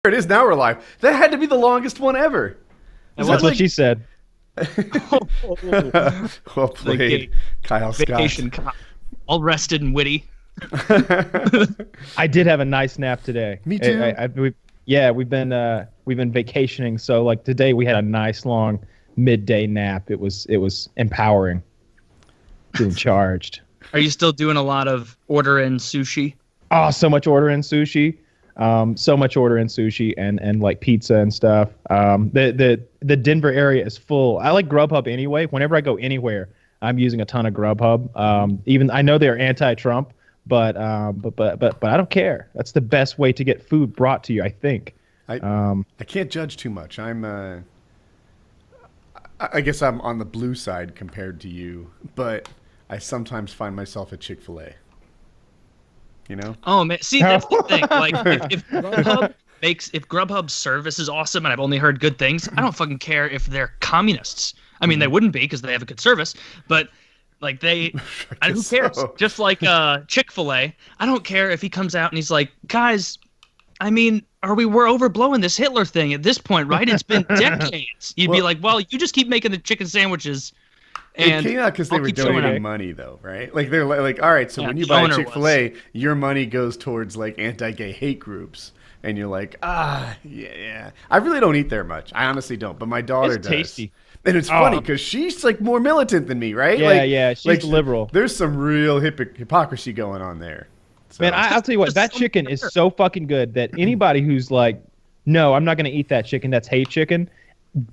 it is. Now we're live. That had to be the longest one ever. That's what she said. Well played, Kyle Scott. Vacation Kyle. All rested and witty. I did have a nice nap today. Me too. We've been vacationing, so like today we had a nice long midday nap. It was empowering. Getting charged. Are you still doing a lot of ordering sushi? Oh, so much ordering sushi. And like pizza and stuff. The Denver area is full. I like Grubhub anyway. Whenever I go anywhere, I'm using a ton of Grubhub. Even I know they're anti-Trump, but I don't care. That's the best way to get food brought to you, I think. I can't judge too much. I guess I'm on the blue side compared to you, but I sometimes find myself at Chick-fil-A. You know? Oh man, see that's the thing. Like if Grubhub's service is awesome and I've only heard good things, I don't fucking care if they're communists. I mean, they wouldn't be because they have a good service, but like who cares? So. Just like Chick-fil-A, I don't care if he comes out and he's like, guys, I mean, we're overblowing this Hitler thing at this point, right? It's been decades. You'd be like, well, you just keep making the chicken sandwiches. And it came out because they were donating money, though, right? Like they're like, all right, so when you buy Chick-fil-A, your money goes towards like anti-gay hate groups, and you're like, yeah. I really don't eat there much. I honestly don't, but my daughter does. Tasty. And it's funny because she's like more militant than me, right? Yeah, she's liberal. There's some real hypocrisy going on there. So. Man, I'll tell you what, that chicken is so fucking good that anybody who's like, no, I'm not going to eat that chicken, that's hate chicken,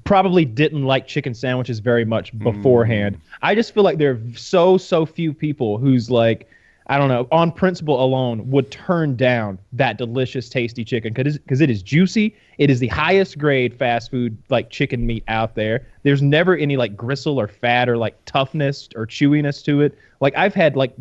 probably didn't like chicken sandwiches very much beforehand. I just feel like there are so few people who's like, I don't know, on principle alone would turn down that delicious, tasty chicken because it is juicy. It is the highest grade fast food like chicken meat out there. There's never any like gristle or fat or like toughness or chewiness to it. Like I've had like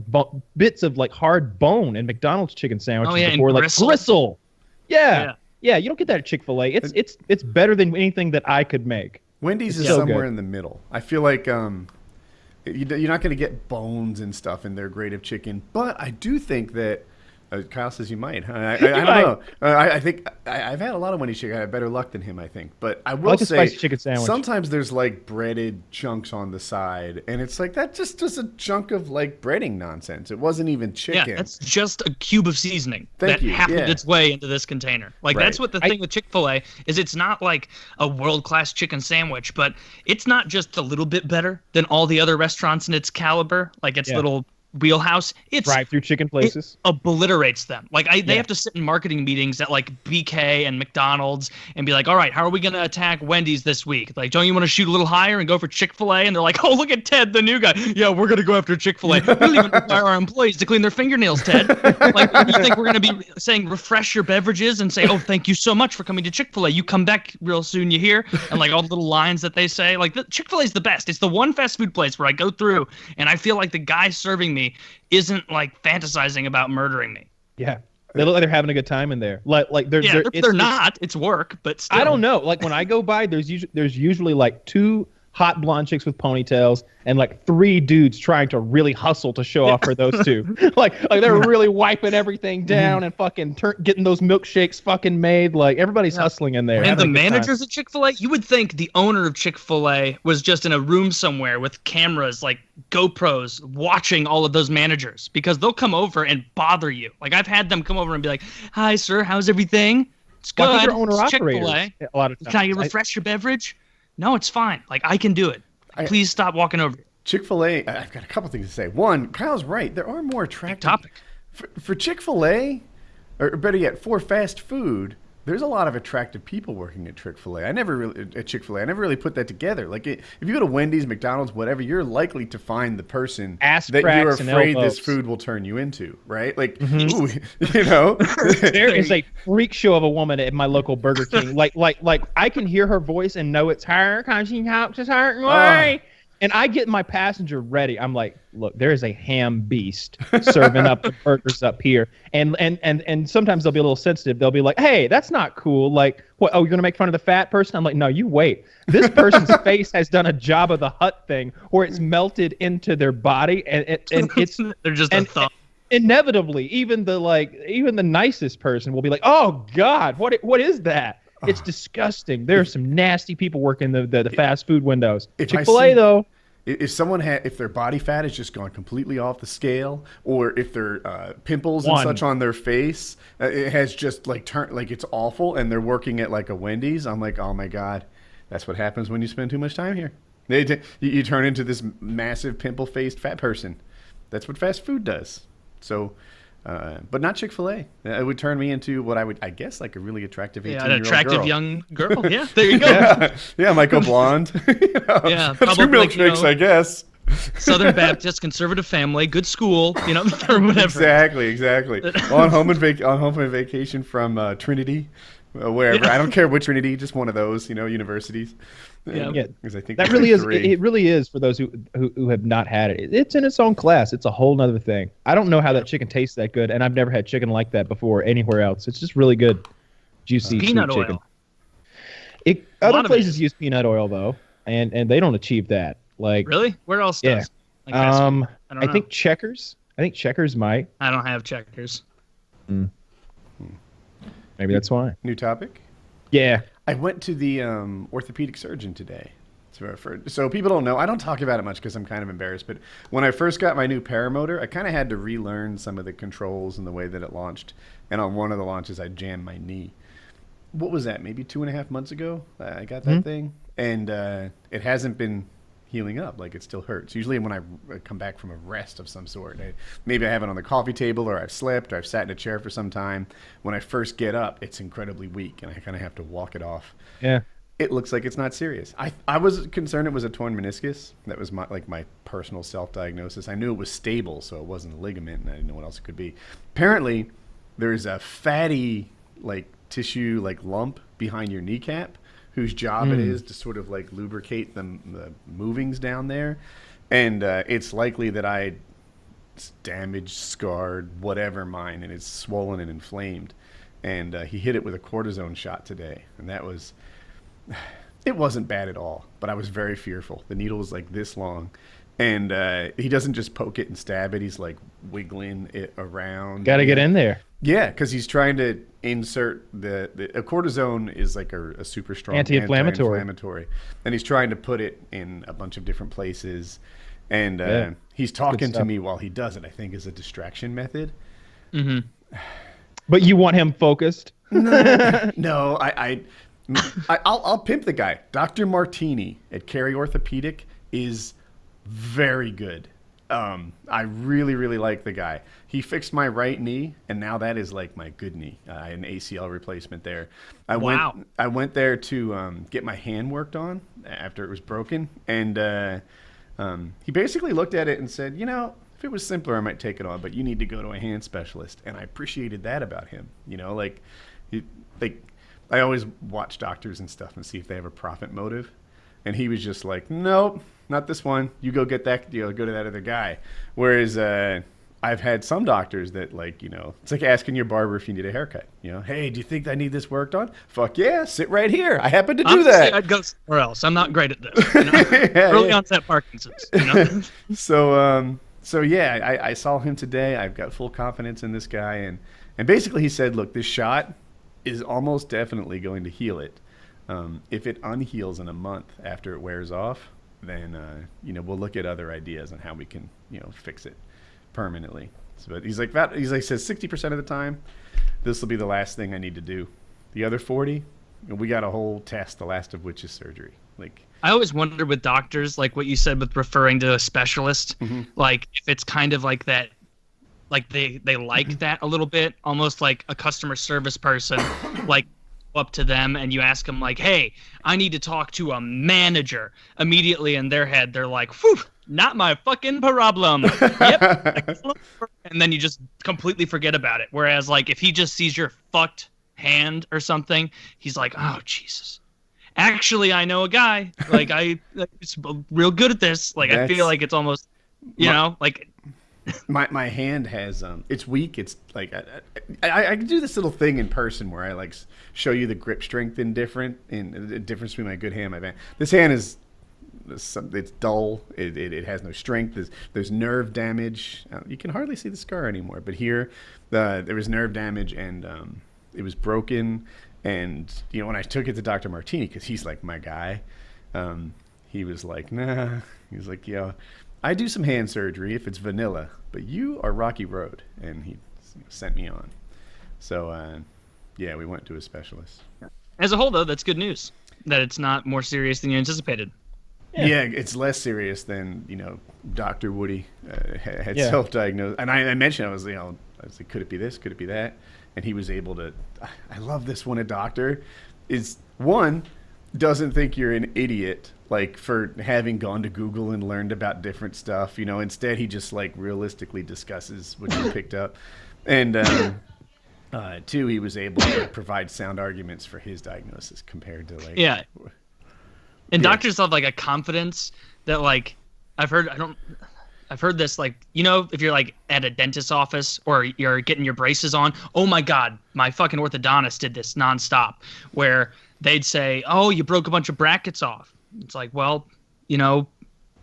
bits of like hard bone in McDonald's chicken sandwiches before, like gristle. Yeah, you don't get that at Chick-fil-A. It's better than anything that I could make. Wendy's is somewhere in the middle. I feel like you're not going to get bones and stuff in their grade of chicken, but I do think that Kyle says you might. I don't know. I think I've had a lot of Wendy's chicken. I have better luck than him, I think. But I will say, spicy chicken sandwich. Sometimes there's like breaded chunks on the side, and it's like that just a chunk of like breading nonsense. It wasn't even chicken. Yeah, that's just a cube of seasoning that happened its way into this container. Like that's what the thing with Chick-fil-A is. It's not like a world-class chicken sandwich, but it's not just a little bit better than all the other restaurants in its caliber. Like its little wheelhouse, it's drive-through chicken places. It obliterates them. Like they have to sit in marketing meetings at like BK and McDonald's and be like, all right, how are we gonna attack Wendy's this week? Like, don't you want to shoot a little higher and go for Chick-fil-A? And they're like, oh, look at Ted, the new guy. Yeah, we're gonna go after Chick-fil-A. We don't even require our employees to clean their fingernails, Ted. Like, you think we're gonna be saying refresh your beverages and say, oh, thank you so much for coming to Chick-fil-A. You come back real soon, you hear? And like all the little lines that they say. Like Chick-fil-A is the best. It's the one fast food place where I go through and I feel like the guy serving me isn't like fantasizing about murdering me. Yeah, they look like they're having a good time in there. Like they're not. It's work, but still. I don't know. Like when I go by, there's usually like two hot blonde chicks with ponytails and like three dudes trying to really hustle to show off for those two. like they're really wiping everything down and fucking getting those milkshakes fucking made. Like everybody's hustling in there. And the managers at Chick-fil-A, you would think the owner of Chick-fil-A was just in a room somewhere with cameras, like GoPros, watching all of those managers because they'll come over and bother you. Like I've had them come over and be like, "Hi, sir, how's everything? It's good. Well, I think they're owner it's operators Chick-fil-A. a lot of times. Can I refresh your beverage? No, it's fine. Like I can do it. Please stop walking over. Chick-fil-A, I've got a couple things to say. One, Kyle's right. There are more attractive topic. For Chick-fil-A, or better yet, for fast food. There's a lot of attractive people working at Chick-fil-A. I never really put that together. Like if you go to Wendy's, McDonald's, whatever, you're likely to find the person ass that you're afraid this this food will turn you into, right? Like, ooh, you know, there is a freak show of a woman at my local Burger King. Like I can hear her voice and know it's her because she talks a certain way. And I get my passenger ready. I'm like, look, there is a ham beast serving up the burgers up here. And sometimes they'll be a little sensitive. They'll be like, hey, that's not cool. Like, what? Oh, you're going to make fun of the fat person? I'm like, no, you wait. This person's face has done a Jabba the Hutt thing where it's melted into their body. And it's they're just a thumb. inevitably, even the nicest person will be like, "Oh God, what is that? It's disgusting." There are some nasty people working the fast food windows. If I Chick-fil-A see- though, if their body fat has just gone completely off the scale, or if their pimples and One. such on their face, it has just like turned like it's awful, and they're working at like a Wendy's, I'm like, oh my God, that's what happens when you spend too much time here. You turn into this massive pimple-faced fat person. That's what fast food does. So, but not Chick-fil-A. It would turn me into what I guess, like a really attractive 18-year-old an attractive girl. young girl. Yeah, there you go. Yeah, Michael Blonde. Yeah, Two probably, milkshakes, I guess. Southern Baptist, conservative family, good school, or whatever. Exactly. on home and vacation from Trinity, wherever. Yeah. I don't care which Trinity, just one of those, universities. Yeah. Yeah, 'Cause I think that there really are is. three. It really is for those who have not had it. It's in its own class. It's a whole nother thing. I don't know how that chicken tastes that good, and I've never had chicken like that before anywhere else. It's just really good, juicy Peanut sweet oil. chicken. A lot Other of places it. use peanut oil though, and they don't achieve that. Like, Really? Where else Yeah. does? Like fast food? I don't know. think Checkers. I think Checkers might. I don't have Checkers. Maybe that's why. New topic. Yeah. I went to the orthopedic surgeon today. So people don't know. I don't talk about it much because I'm kind of embarrassed. But when I first got my new paramotor, I kind of had to relearn some of the controls and the way that it launched. And on one of the launches, I jammed my knee. What was that? Maybe 2.5 months ago, I got that thing, and it hasn't been healing up. Like, it still hurts. Usually, when I come back from a rest of some sort, maybe I have it on the coffee table, or I've slept, or I've sat in a chair for some time. When I first get up, it's incredibly weak, and I kind of have to walk it off. Yeah. It looks like it's not serious. I was concerned it was a torn meniscus. That was my personal self-diagnosis. I knew it was stable, so it wasn't a ligament, and I didn't know what else it could be. Apparently, there's a fatty tissue lump behind your kneecap, whose job it is to sort of lubricate the movings down there, and it's likely that I damaged, scarred, whatever mine, and it's swollen and inflamed. And he hit it with a cortisone shot today, and that was. It wasn't bad at all, but I was very fearful. The needle was this long, and he doesn't just poke it and stab it. He's wiggling it around. Got to get in there. Yeah, because he's trying to insert a cortisone is a super strong Anti-inflammatory. and he's trying to put it in a bunch of different places. And Yeah. he's talking to stuff. me while he does it, I think, is a distraction method. But you want him focused? No, I'll pimp the guy. Dr. Martini at Cary Orthopedic is very good. I really, really like the guy. He fixed my right knee, and now that is my good knee. I had an ACL replacement there. I went there to get my hand worked on after it was broken, and he basically looked at it and said, if it was simpler, I might take it on, but you need to go to a hand specialist. And I appreciated that about him. I always watch doctors and stuff and see if they have a profit motive. And he was just like, nope, not this one. You go get that, go to that other guy. Whereas I've had some doctors that it's like asking your barber if you need a haircut. Hey, do you think I need this worked on? Fuck yeah, sit right here. I happen to do Honestly, that. I'd go somewhere else. I'm not great at this. Early onset Parkinson's. So yeah, I saw him today. I've got full confidence in this guy, and basically he said, look, this shot is almost definitely going to heal it. If it unheals in a month after it wears off, then we'll look at other ideas on how we can fix it permanently. But he's says 60% of the time, this will be the last thing I need to do. The other 40, we got a whole test, the last of which is surgery. I always wonder with doctors, like what you said with referring to a specialist, if it's kind of like that, they like that a little bit, almost like a customer service person, up to them and you ask them hey, I need to talk to a manager. Immediately in their head, they're like, whew, not my fucking problem. Yep. And then you just completely forget about it. Whereas if he just sees your fucked hand or something, he's like, oh, Jesus. Actually, I know a guy. He's real good at this. I feel like it's almost, My hand has it's weak. It's I can do this little thing in person where I show you the grip strength in the difference between my good hand and my bad. This hand is It's dull. It has no strength. There's nerve damage. You can hardly see the scar anymore. But here, there was nerve damage, and it was broken. And when I took it to Dr. Martini, because he's like my guy, he was like, nah. He was like, I do some hand surgery if it's vanilla, but you are Rocky Road, and he sent me on. So we went to a specialist. As a whole, though, that's good news that it's not more serious than you anticipated. Yeah, it's less serious than Dr. Woody had self-diagnosed, and I mentioned I was like, could it be this? Could it be that? And he was able to. I love this when a doctor is doesn't think you're an idiot like for having gone to Google and learned about different stuff. Instead he just like realistically discusses what you picked up, and two, he was able to provide sound arguments for his diagnosis compared to like And doctors have like a confidence that like I've heard this, like, if you're like at a dentist's office or you're getting your braces on, oh my God, my fucking orthodontist did this nonstop, where they'd say, oh, you broke a bunch of brackets off. It's like, well,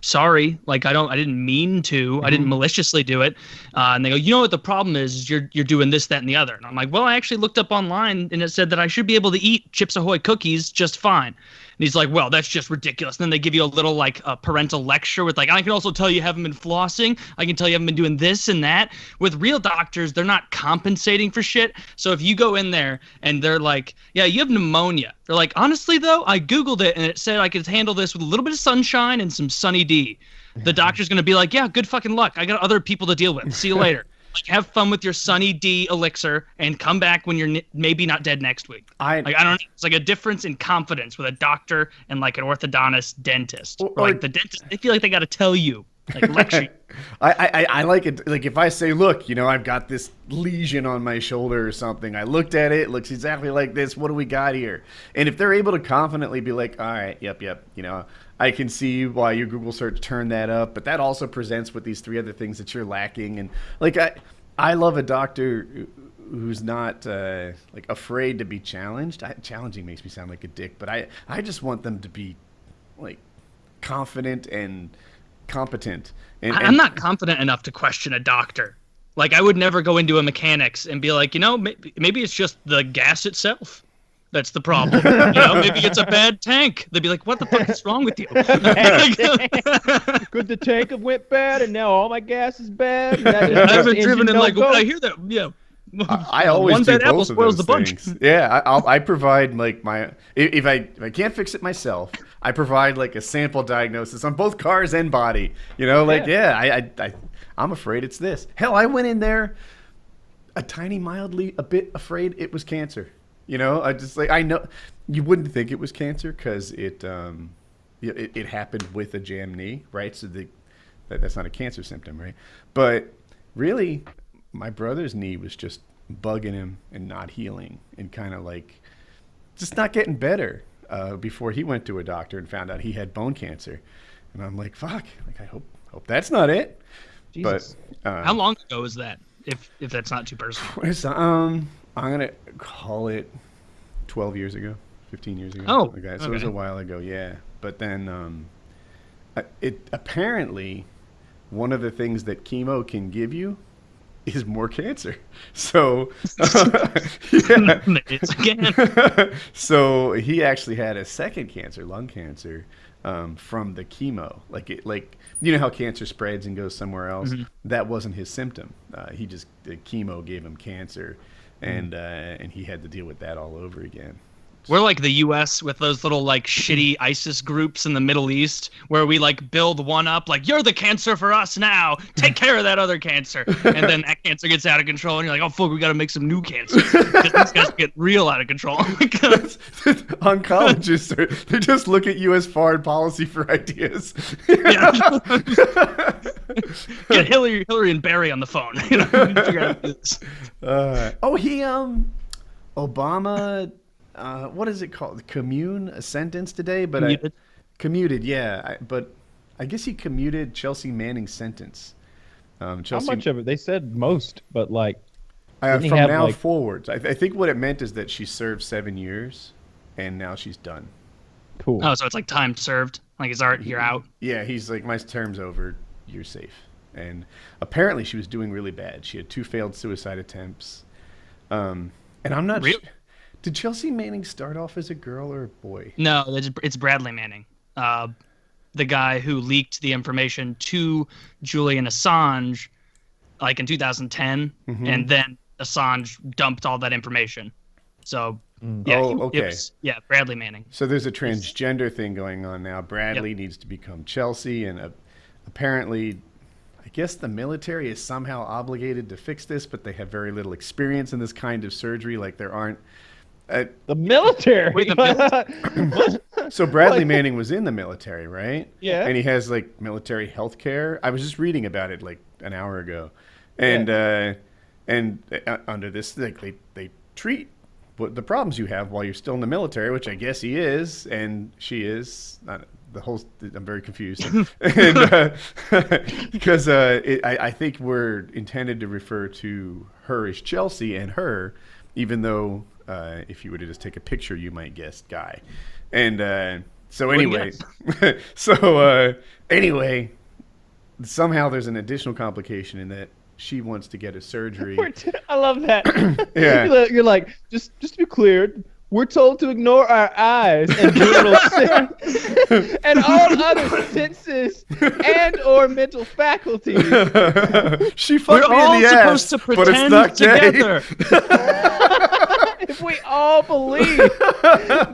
sorry, like I didn't mean to, I didn't maliciously do it. And they go, what the problem is you're doing this, that, and the other. And I'm like, well, I actually looked up online and it said that I should be able to eat Chips Ahoy cookies just fine. And he's like, well, that's just ridiculous. And then they give you a little like a parental lecture with like, I can also tell you haven't been flossing. I can tell you haven't been doing this and that. With real doctors, they're not compensating for shit. So if you go in there and they're like, yeah, you have pneumonia. They're like, honestly, though, I Googled it and it said I could handle this with a little bit of sunshine and some Sunny D. The doctor's going to be like, yeah, good fucking luck. I got other people to deal with. See you later. Like, have fun with your Sunny D elixir and come back when you're maybe not dead next week. I don't know. It's like a difference in confidence with a doctor and like an orthodontist dentist. Or like the dentist, they feel like they got to tell you, like lecture you. I like it. Like if I say, look, I've got this lesion on my shoulder or something. I looked at it. It looks exactly like this. What do we got here? And if they're able to confidently be like, all right, yep. I can see why your Google search turned that up, but that also presents with these three other things that you're lacking. And like, I love a doctor who's not like afraid to be challenged. Challenging makes me sound like a dick, but I just want them to be like confident and competent. And I'm not confident enough to question a doctor. Like I would never go into a mechanics and be like, maybe it's just the gas itself. That's the problem. Maybe it's a bad tank. They'd be like, what the fuck is wrong with you? Could the tank have went bad and now all my gas is bad? And that I've been driven in like, I hear that. Yeah. I always one do bad apple both of spoils those the bunch. things. Yeah, I provide like if I can't fix it myself, I provide like a sample diagnosis on both cars and body. I'm afraid it's this. Hell, I went in there a bit afraid it was cancer. I just like, I know you wouldn't think it was cancer because it happened with a jammed knee, right? So that's not a cancer symptom, right? But really, my brother's knee was just bugging him and not healing and kind of like just not getting better before he went to a doctor and found out he had bone cancer. And I'm like, fuck, like I hope that's not it. Jesus. But How long ago was that? If that's not too personal. I'm going to call it 12 years ago, 15 years ago. Oh, okay. So it was a while ago, yeah. But then it apparently one of the things that chemo can give you is more cancer. So, It's again. So he actually had a second cancer, lung cancer, from the chemo. Like how cancer spreads and goes somewhere else? Mm-hmm. That wasn't his symptom. The chemo gave him cancer. And he had to deal with that all over again. We're like the U.S. with those little like shitty ISIS groups in the Middle East where we like build one up like, you're the cancer for us now. Take care of that other cancer. And then that cancer gets out of control and you're like, oh, fuck, we got to make some new cancer. Because these guys get real out of control. Oncologists, they just look at U.S. foreign policy for ideas. Get Hillary and Barry on the phone. Figure out this. Obama... what is it called? Commune a sentence today, but commuted. Yeah, but I guess he commuted Chelsea Manning's sentence. How much of it? They said most, but like from now forwards. I think what it meant is that she served 7 years, and now she's done. Cool. Oh, so it's like time served. Like you're out. Yeah, he's like, my term's over. You're safe. And apparently, she was doing really bad. She had 2 failed suicide attempts. And I'm not. Really? Did Chelsea Manning start off as a girl or a boy? No, it's Bradley Manning, the guy who leaked the information to Julian Assange, like in 2010, and then Assange dumped all that information. So yeah, okay. Bradley Manning. So there's a transgender thing going on now. Bradley needs to become Chelsea, and apparently, I guess the military is somehow obligated to fix this, but they have very little experience in this kind of surgery. Like there aren't. The military. Wait, the So Bradley Manning was in the military, right? Yeah. And he has like military health care. I was just reading about it like an hour ago, and under this, like they treat the problems you have while you're still in the military, which I guess he is and she is. I'm very confused, and, because I think we're intended to refer to her as Chelsea and her, even though if you were to just take a picture, you might guess Guy. And so anyway, anyway, somehow there's an additional complication in that she wants to get a surgery. I love that. Yeah. You're like, just to be clear, we're told to ignore our eyes and visual sense and all other senses and or mental faculties. She fucked We're me all in the ass, supposed to but it's pretend not gay. together. If we all believe,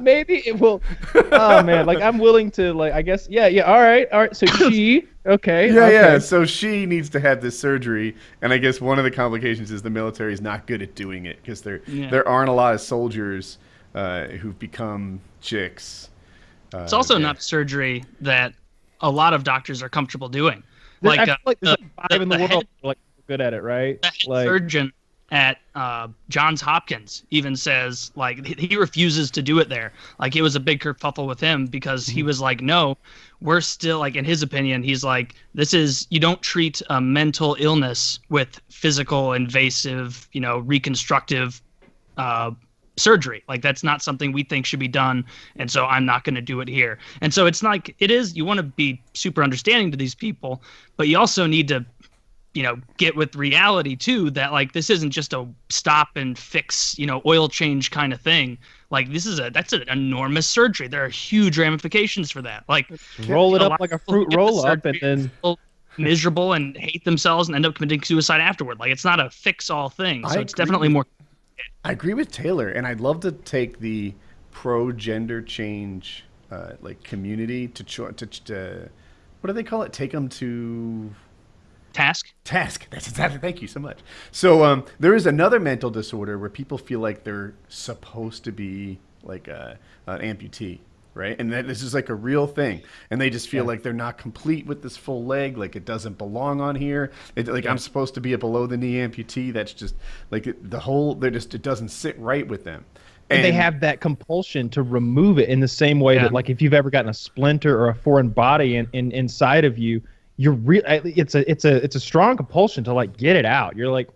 maybe it will. Oh man, like I'm willing to, like, I guess, yeah, all right. So she, okay. Yeah. So she needs to have this surgery, and I guess one of the complications is the military is not good at doing it because there aren't a lot of soldiers who've become chicks. It's also not surgery that a lot of doctors are comfortable doing. I feel like there's like 5 in the world head, like good at it, right? the head Like surgeon at Johns Hopkins even says, like, he refuses to do it there. Like, it was a big kerfuffle with him because he was like, no, we're still, like, in his opinion, he's like, you don't treat a mental illness with physical, invasive, reconstructive surgery. Like, that's not something we think should be done, and so I'm not going to do it here. And so it's like, you want to be super understanding to these people, but you also need to get with reality too, that like this isn't just a stop and fix, oil change kind of thing. Like that's an enormous surgery. There are huge ramifications for that. Like roll it up like a fruit roll up and then miserable and hate themselves and end up committing suicide afterward. Like it's not a fix all thing. So it's definitely more. I agree with Taylor, and I'd love to take the pro gender change like community to what do they call it? Take them to Task. That's exactly. Thank you so much. So there is another mental disorder where people feel like they're supposed to be like an amputee, right? And that this is like a real thing, and they just feel like they're not complete with this full leg, like it doesn't belong on here. I'm supposed to be a below the knee amputee. That's just like it doesn't sit right with them. And they have that compulsion to remove it in the same way that, like, if you've ever gotten a splinter or a foreign body inside of you. It's a strong compulsion to like get it out. You're like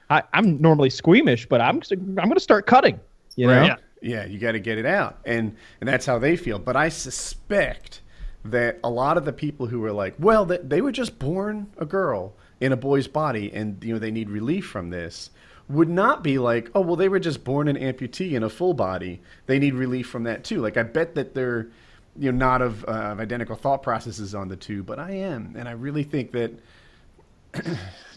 I'm normally squeamish, but I'm going to start cutting. You know? Right. Yeah, you got to get it out, and that's how they feel. But I suspect that a lot of the people who are like, well, they were just born a girl in a boy's body, and they need relief from this, would not be like, oh, well, they were just born an amputee in a full body. They need relief from that too. Like I bet that they're not of identical thought processes on the two, but I am, and I really think that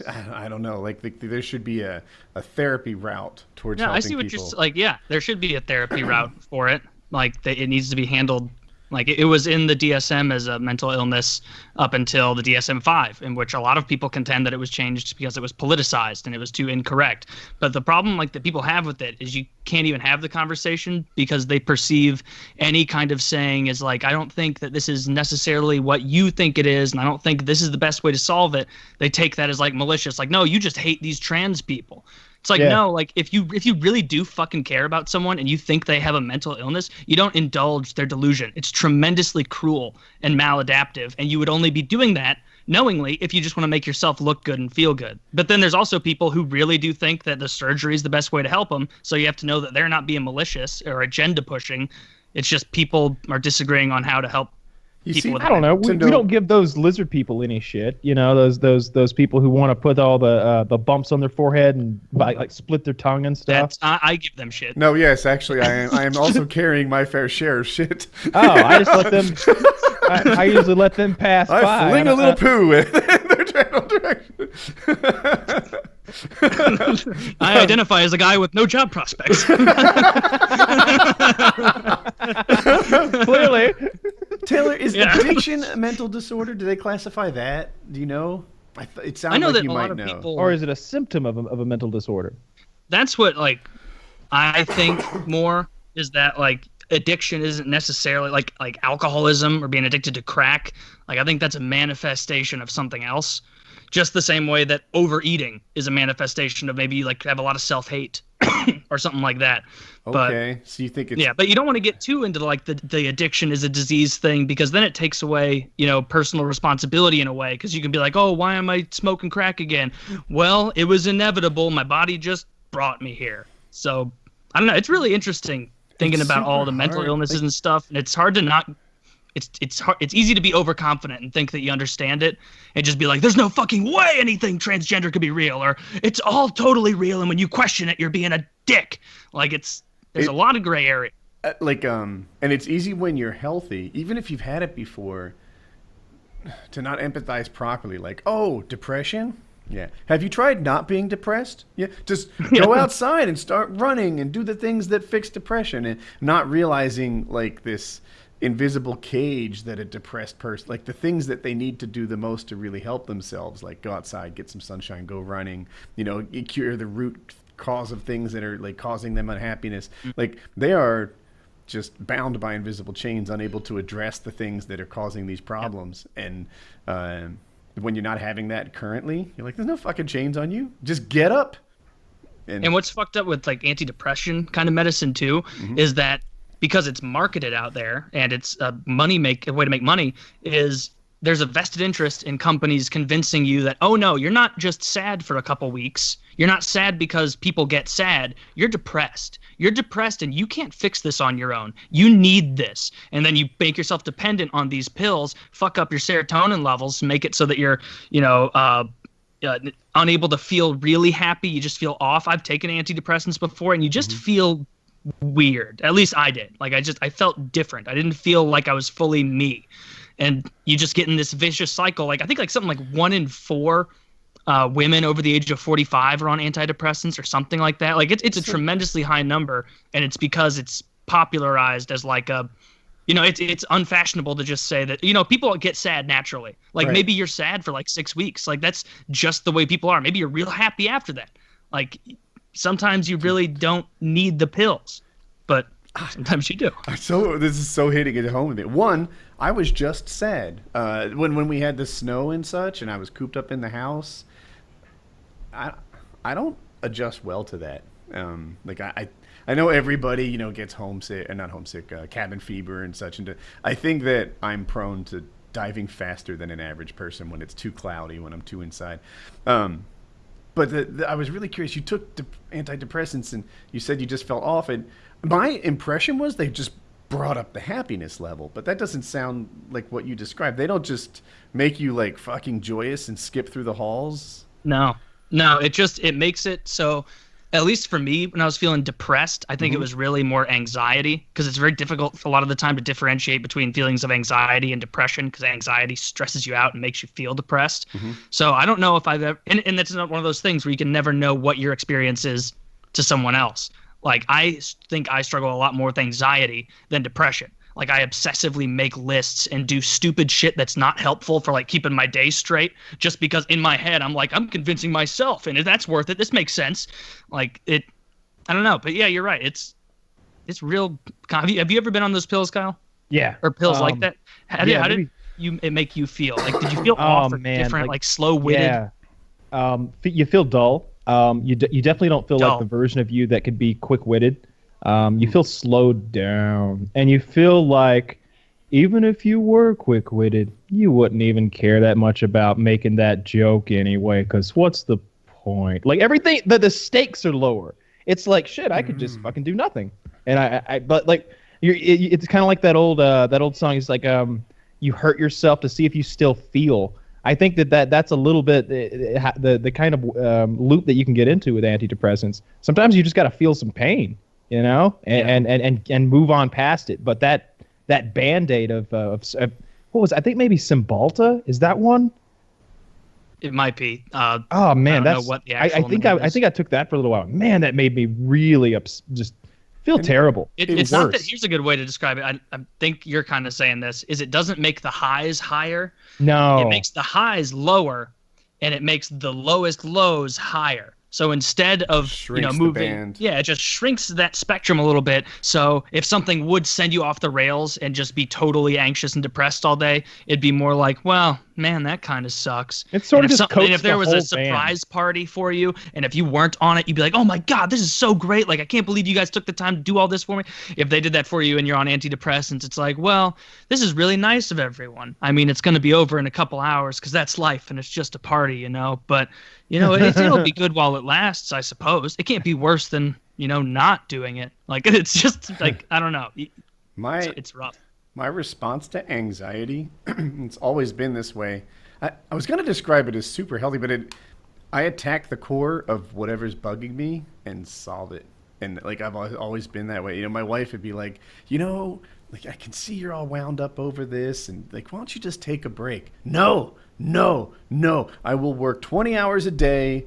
I don't know, like there should be a therapy route towards helping I see what people. you're like. Yeah, there should be a therapy route for it. Like it needs to be handled. Like it was in the DSM as a mental illness up until the DSM-5, in which a lot of people contend that it was changed because it was politicized and it was too incorrect. But the problem that people have with it is you can't even have the conversation because they perceive any kind of saying as like, I don't think that this is necessarily what you think it is, and I don't think this is the best way to solve it. They take that as like malicious. Like, no, you just hate these trans people. It's like, no, like if you really do fucking care about someone and you think they have a mental illness, you don't indulge their delusion. It's tremendously cruel and maladaptive, and you would only be doing that knowingly if you just want to make yourself look good and feel good. But then there's also people who really do think that the surgery is the best way to help them. So you have to know that they're not being malicious or agenda pushing. It's just people are disagreeing on how to help people with I don't know. We don't give those lizard people any shit. You know, those people who want to put all the bumps on their forehead and like split their tongue and stuff. I give them shit. No, yes, actually, I am also carrying my fair share of shit. Oh, I just let them. I usually let them pass by. I fling a little poo in their general direction. I identify as a guy with no job prospects. Clearly. Taylor, is addiction a mental disorder? Do they classify that? Do you know? It sounds like you might know. People, or is it a symptom of a mental disorder? That's what I think more is that addiction isn't necessarily like alcoholism or being addicted to crack. I think that's a manifestation of something else. Just the same way that overeating is a manifestation of maybe you have a lot of self-hate or something like that. Okay, so you think it's... Yeah, but you don't want to get too into the addiction is a disease thing, because then it takes away, personal responsibility in a way, because you can be like, oh, why am I smoking crack again? Well, it was inevitable. My body just brought me here. So, I don't know. It's really interesting thinking about all the mental illnesses and stuff, and it's hard to not... It's hard. It's easy to be overconfident and think that you understand it, and just be like, "There's no fucking way anything transgender could be real," or "It's all totally real." And when you question it, you're being a dick. There's a lot of gray area. And it's easy when you're healthy, even if you've had it before, to not empathize properly. Oh, depression. Yeah. Have you tried not being depressed? Yeah. Just go outside and start running and do the things that fix depression, and not realizing this invisible cage that a depressed person, the things that they need to do the most to really help themselves, go outside, get some sunshine, go running, cure the root cause of things that are causing them unhappiness. They are just bound by invisible chains, unable to address the things that are causing these problems. And when you're not having that currently, you're like, there's no fucking chains on you. Just get up. And what's fucked up with antidepressant kind of medicine too, is that because it's marketed out there and it's a way to make money, is there's a vested interest in companies convincing you that, oh no, you're not just sad for a couple weeks. You're not sad because people get sad. You're depressed. You're depressed and you can't fix this on your own. You need this. And then you make yourself dependent on these pills, fuck up your serotonin levels, make it so that you're, unable to feel really happy. You just feel off. I've taken antidepressants before and you just feel weird. At least I did. I felt different. I didn't feel like I was fully me. And you just get in this vicious cycle. I think something like 1 in 4 women over the age of 45 are on antidepressants or something like that. It's a tremendously high number, and it's because it's popularized as it's unfashionable to just say that, people get sad naturally. Right. Maybe you're sad for 6 weeks. That's just the way people are. Maybe you're real happy after that. Sometimes you really don't need the pills, but sometimes you do. So this is so hitting it home with me. One, I was just sad when we had the snow and such, and I was cooped up in the house. I don't adjust well to that. I know everybody gets homesick, not homesick, cabin fever and such, and I think that I'm prone to diving faster than an average person when it's too cloudy, when I'm too inside. But I was really curious. You took antidepressants, and you said you just felt off. And my impression was they just brought up the happiness level. But that doesn't sound like what you described. They don't just make you fucking joyous and skip through the halls. No. It makes it so. At least for me, when I was feeling depressed, I think it was really more anxiety, because it's very difficult a lot of the time to differentiate between feelings of anxiety and depression, because anxiety stresses you out and makes you feel depressed. So I don't know if I've ever, and that's not one of those things where you can never know what your experience is to someone else. I think I struggle a lot more with anxiety than depression. I obsessively make lists and do stupid shit that's not helpful for keeping my day straight, just because in my head I'm convincing myself, and if that's worth it, this makes sense. I don't know, but yeah, you're right. It's real. Have you ever been on those pills, Kyle? Yeah. Or pills like that? How did it make you feel? Did you feel off or different, slow-witted? Yeah. You feel dull. You definitely don't feel like the version of you that could be quick-witted. You feel slowed down, and you feel like even if you were quick-witted, you wouldn't even care that much about making that joke anyway, because what's the point? Like, everything, the stakes are lower. It's like, shit, I could just fucking do nothing. And but like, it's kind of like that old song. It's like, you hurt yourself to see if you still feel. I think that's a little bit the kind of loop that you can get into with antidepressants. Sometimes you just got to feel some pain, you know, and move on past it. But that Band-Aid of what was, I think maybe Cymbalta, is that one? It might be. Oh man, I don't know what the I actual think name I is. think I took that for a little while. Man, that made me really just feel terrible. It's not that. Worse. Here's a good way to describe it. I think you're kind of saying this. Is it doesn't make the highs higher. No. It makes the highs lower, and it makes the lowest lows higher. So instead of Shrinks the moving, band. yeah, it just shrinks that spectrum a little bit. So if something would send you off the rails and just be totally anxious and depressed all day, it'd be more like, well, man, that kind of sucks. It's sort And of if just something- and coats if there the was whole a surprise party for you, and if you weren't on it, you'd be like, oh my god, this is so great! Like, I can't believe you guys took the time to do all this for me. If they did that for you and you're on antidepressants, it's like, well, this is really nice of everyone. I mean, it's going to be over in a couple hours because that's life and it's just a party, you know. But it'll be good while it lasts, I suppose. It can't be worse than not doing it. Like, it's just like, I don't know. It's rough. My response to anxiety, it's always been this way. I was going to describe it as super healthy, but I attack the core of whatever's bugging me and solve it. And like, I've always been that way. My wife would be like, like, I can see you're all wound up over this, and like, why don't you just take a break? No. I will work 20 hours a day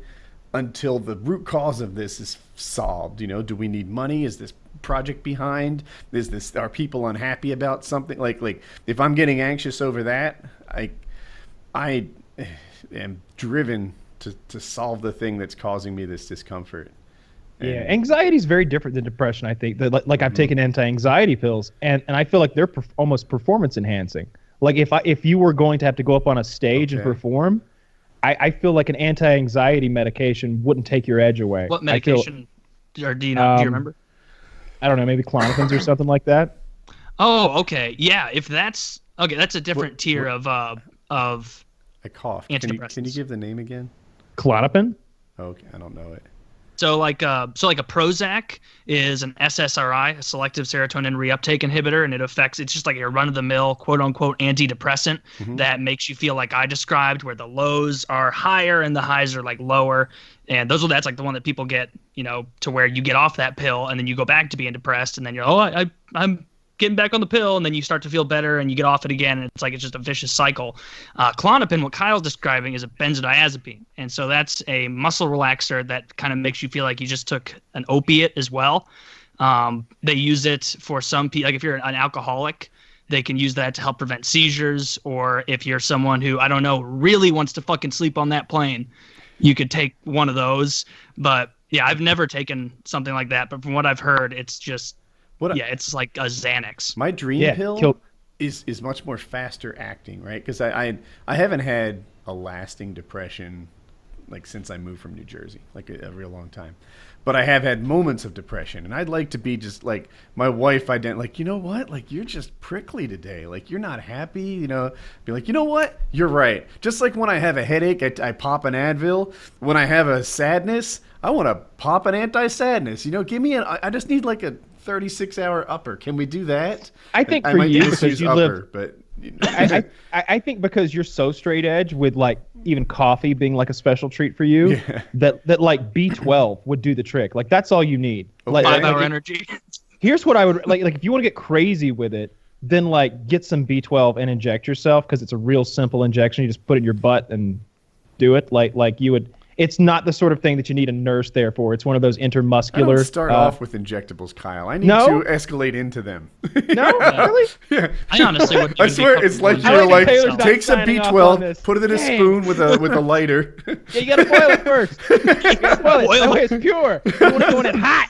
until the root cause of this is solved. Do we need money? Is this project behind? Are people unhappy about something? Like if I'm getting anxious over that, I am driven to solve the thing that's causing me this discomfort. Yeah, anxiety is very different than depression. I think like I've taken anti-anxiety pills, and I feel like they're almost performance enhancing. Like if you were going to have to go up on a stage and perform, I feel like an anti-anxiety medication wouldn't take your edge away. What medication? Or do you remember? I don't know, maybe Klonopins or something like that. Oh, okay, yeah. If that's okay, that's a different tier of I coughed. Can you antidepressants. give the name again? Klonopin? Okay, I don't know it. So like a Prozac is an SSRI, a selective serotonin reuptake inhibitor, and it's just like a run-of-the-mill, quote-unquote, antidepressant that makes you feel like I described, where the lows are higher and the highs are like lower. And that's like the one that people get, to where you get off that pill and then you go back to being depressed, and then you're, I'm getting back on the pill, and then you start to feel better and you get off it again, and it's just a vicious cycle. Klonopin, what Kyle's describing, is a benzodiazepine, and so that's a muscle relaxer that kind of makes you feel like you just took an opiate as well. They use it for some people, like if you're an alcoholic, they can use that to help prevent seizures, or if you're someone who, I don't know, really wants to fucking sleep on that plane, you could take one of those. But yeah, I've never taken something like that, but from what I've heard, it's just it's like a Xanax. My dream pill is much more faster acting, right? Because I haven't had a lasting depression like since I moved from New Jersey, like a real long time. But I have had moments of depression, and I'd like to be just like my wife. Like, you know what? Like, you're just prickly today. Like, you're not happy. Be like, you know what? You're right. Just like when I have a headache, I pop an Advil. When I have a sadness, I want to pop an anti-sadness. Give me I just need like a 36-hour upper. Can we do that? I think I for might you, just because use you upper, live, but I think because you're so straight edge with like even coffee being like a special treat for you, that like B12 would do the trick. Like, that's all you need. Like 5 hour energy. Here's what I would like if you want to get crazy with it, then like get some B12 and inject yourself, because it's a real simple injection. You just put it in your butt and do it like you would. It's not the sort of thing that you need a nurse there for. It's one of those intermuscular. I don't start off with injectables, Kyle. I need to escalate into them. No, really? Yeah. I honestly wouldn't. I even be swear, it's like comfortable you're using like, it Taylor's myself. not take some signing off on this. B12, put it in a Dang. spoon with a lighter. Yeah, you gotta boil it first. You gotta boil it. Boil That it. way it's pure. You want it when it's hot.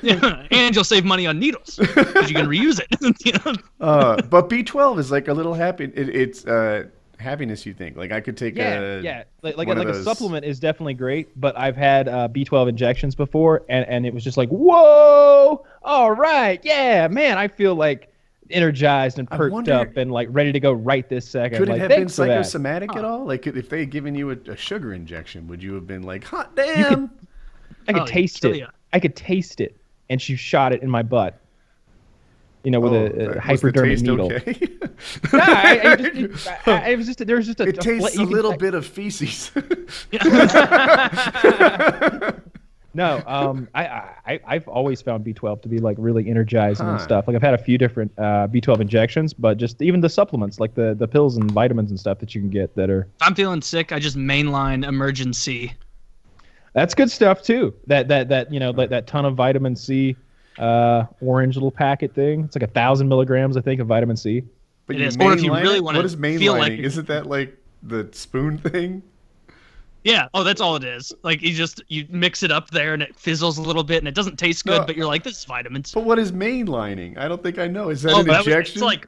Yeah, and you'll save money on needles because you can reuse it. But B12 is like a little happy. It's happiness. You think like I could take like one of a those. supplement is definitely great, but I've had B12 injections before, and it was just like, whoa, all right, yeah, man, I feel like energized and I perked wonder- up and like ready to go right this second. Could like, it have been thanks for that. psychosomatic at all? Like, if they had given you a sugar injection, would you have been like, hot damn? I could Oh, taste kill it. ya. I could taste it, and she shot it in my butt. You know, with a Was the hypodermic taste needle. okay? It was just there was just a It tastes a you can- little bit of feces. No, I've always found B12 to be like really energizing and Huh. stuff. Like I've had a few different B12 injections, but just even the supplements, like the pills and vitamins and stuff that you can get that are If I'm feeling sick, I just mainline emergency. that's good stuff too. That you know that ton of vitamin C, orange little packet thing. It's like 1,000 milligrams, I think, of vitamin C. But It you is. Or if you mainline really it? wanna What is feel like mainlining? it- Isn't that like the spoon thing? Yeah. Oh, that's all it is. Like you mix it up there and it fizzles a little bit and it doesn't taste good, No. but you're like, this is vitamins. But what is mainlining? I don't think I know. Is that Oh, an but that was- injection? it's like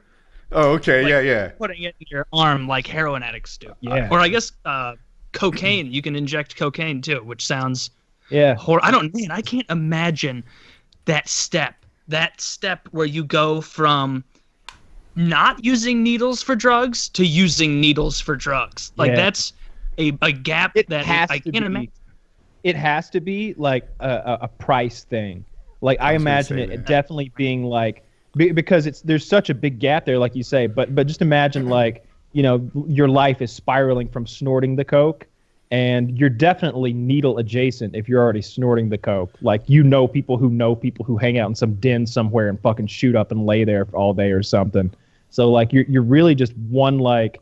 Oh, okay, like- yeah. putting it in your arm like heroin addicts do. Yeah. Or I guess cocaine. You can inject cocaine too, which sounds Yeah. I can't imagine that step where you go from not using needles for drugs to using needles for drugs. Like Yeah. that's a gap It that has I to can't be. imagine. It has to be like a price thing. Like I was gonna imagine say it that. definitely being like because there's such a big gap there, like you say. But just imagine like your life is spiraling from snorting the coke, and you're definitely needle adjacent if you're already snorting the coke. Like people who hang out in some den somewhere and fucking shoot up and lay there all day or something. So like you're really just one like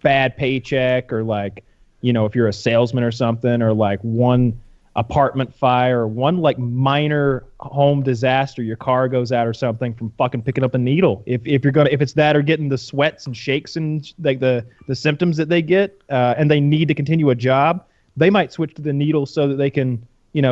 bad paycheck or like if you're a salesman or something or like one apartment fire or one like minor home disaster, your car goes out or something from fucking picking up a needle. If it's that or getting the sweats and shakes and like the symptoms that they get and they need to continue a job, they might switch to the needle so that they can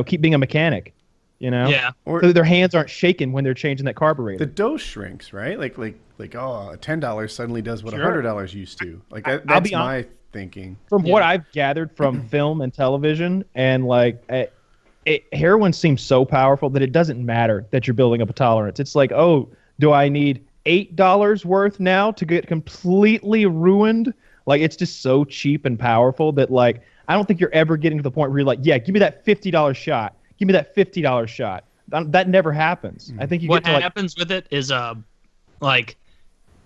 keep being a mechanic. Yeah. Or So that their hands aren't shaking when they're changing that carburetor. the dose shrinks, right? Like $10 suddenly does what Sure. $100 used to. Like I'll that's be my thinking. From Yeah. what I've gathered from film and television, and like heroin seems so powerful that it doesn't matter that you're building up a tolerance. It's like, oh, do I need $8 worth now to get completely ruined? Like it's just so cheap and powerful that like I don't think you're ever getting to the point where you're like, yeah, give me that $50 shot. Give me that $50 shot. That never happens. I think you What get to like happens with it is like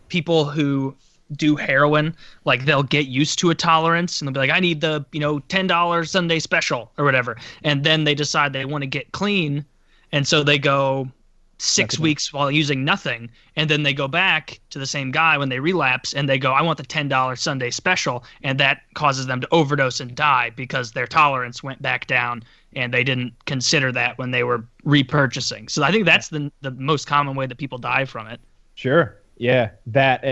people who do heroin, like they'll get used to a tolerance and they'll be like, I need the $10 Sunday special or whatever, and then they decide they want to get clean, and so they go 6 weeks while using nothing, and then they go back to the same guy when they relapse and they go, I want the $10 Sunday special, and that causes them to overdose and die because their tolerance went back down and they didn't consider that when they were repurchasing. So I think that's the most common way that people die from it. Sure. Yeah, that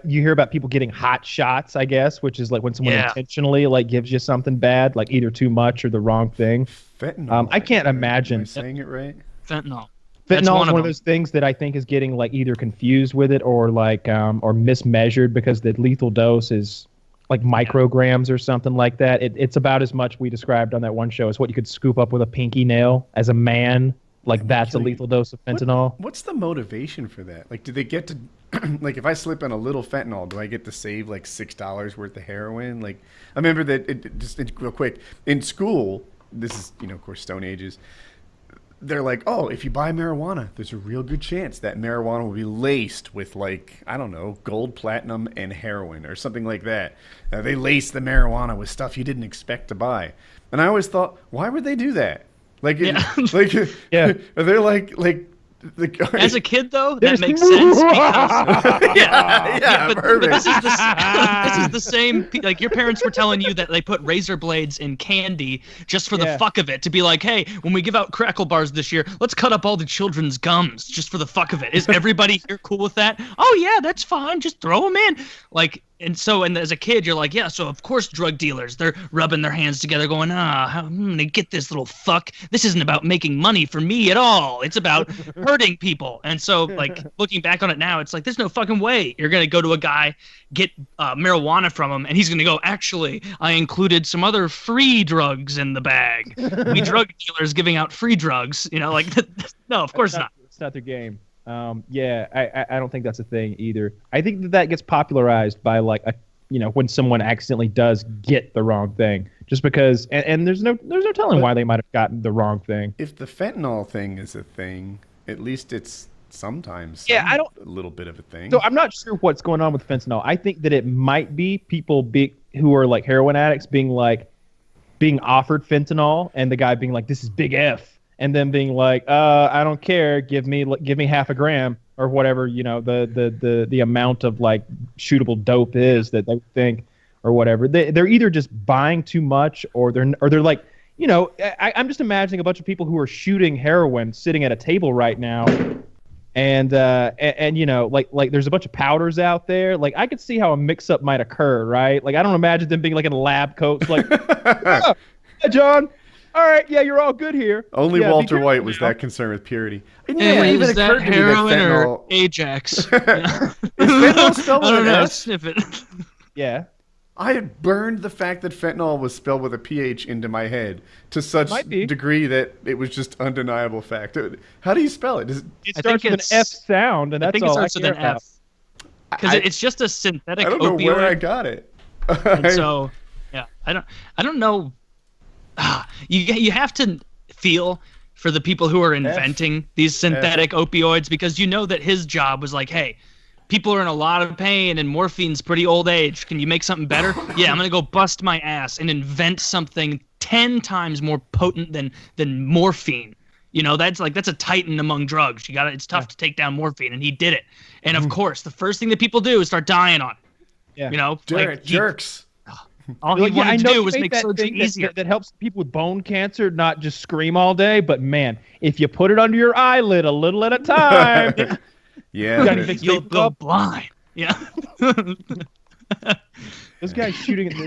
you hear about people getting hot shots, I guess, which is like when someone Yeah. intentionally like gives you something bad, like either too much or the wrong thing. Fentanyl. I can't imagine. Am I saying it right? Fentanyl. That's Fentanyl one is of one of them. those things that I think is getting like either confused with it or like or mismeasured because the lethal dose is like micrograms or something like that. It's about as much we described on that one show as what you could scoop up with a pinky nail as a man. Like that's a Killing- lethal dose of fentanyl. What's the motivation for that? Like, do they get to, like, if I slip in a little fentanyl, do I get to save like $6 worth of heroin? Like, I remember that just real quick in school. This is, of course, Stone Ages. They're like, oh, if you buy marijuana, there's a real good chance that marijuana will be laced with like, I don't know, gold, platinum, and heroin or something like that. They lace the marijuana with stuff you didn't expect to buy. And I always thought, why would they do that? Like, Yeah. like, Yeah. they're like As a kid, though, that There's- makes sense because yeah, but perfect. this is the same. Like your parents were telling you that they put razor blades in candy just for the Yeah. fuck of it, to be like, hey, when we give out crackle bars this year, let's cut up all the children's gums just for the fuck of it. Is everybody here cool with that? Oh yeah, that's fine. Just throw them in. Like, and as a kid, you're like, yeah. So of course, drug dealers, they're rubbing their hands together, going, I'm gonna get this little fuck. This isn't about making money for me at all. It's about hurting people. And so, like, looking back on it now, it's like, there's no fucking way you're gonna go to a guy, get marijuana from him, and he's gonna go, actually, I included some other free drugs in the bag. We drug dealers giving out free drugs, like, no, of course not. It's not their game. Yeah, I don't think that's a thing either. I think that gets popularized by like when someone accidentally does get the wrong thing, just because, and there's no telling why they might have gotten the wrong thing. If the fentanyl thing is a thing, at least it's sometimes Yeah, a little bit of a thing. So I'm not sure what's going on with fentanyl. I think that it might be people who are like heroin addicts being offered fentanyl, and the guy being like, "This is big F," and then being like, "I don't care. Give me half a gram or whatever. The amount of like shootable dope is that they think or whatever." They're either just buying too much, or they're like, I'm just imagining a bunch of people who are shooting heroin sitting at a table right now. And like there's a bunch of powders out there. Like I could see how a mix-up might occur, right? Like I don't imagine them being like in lab coats, like, "Oh, hey, John, all right, yeah, you're all good here." Only Yeah, Walter be White was now. that concerned with purity. It Hey, never even is that occurred to me that heroin or fentanyl. Ajax? fentanyl spelled I with don't an know. S? Sniff it. Yeah, I had burned the fact that fentanyl was spelled with a PH into my head to such Might be. degree that it was just undeniable fact. How do you spell it? it I starts think with an F sound, and I that's think it all starts I with care an about. F. Because it's just a synthetic I don't know opioid. where I got it. And so, yeah, I don't know. You have to feel for the people who are inventing these synthetic opioids, because you know that his job was like, hey, people are in a lot of pain and morphine's pretty old age. Can you make something better? Yeah, I'm gonna go bust my ass and invent something 10 times more potent than morphine. That's a titan among drugs. It's tough to take down morphine, and he did it. And of course, the first thing that people do is start dying on it. Yeah. Jerks. All he Like, yeah, I wanted to know do you was made make that surgery thing that- easier. that helps people with bone cancer not just scream all day, but man, if you put it under your eyelid a little at a time, Yeah. got anything- You'll Big go up. blind. Yeah. those guys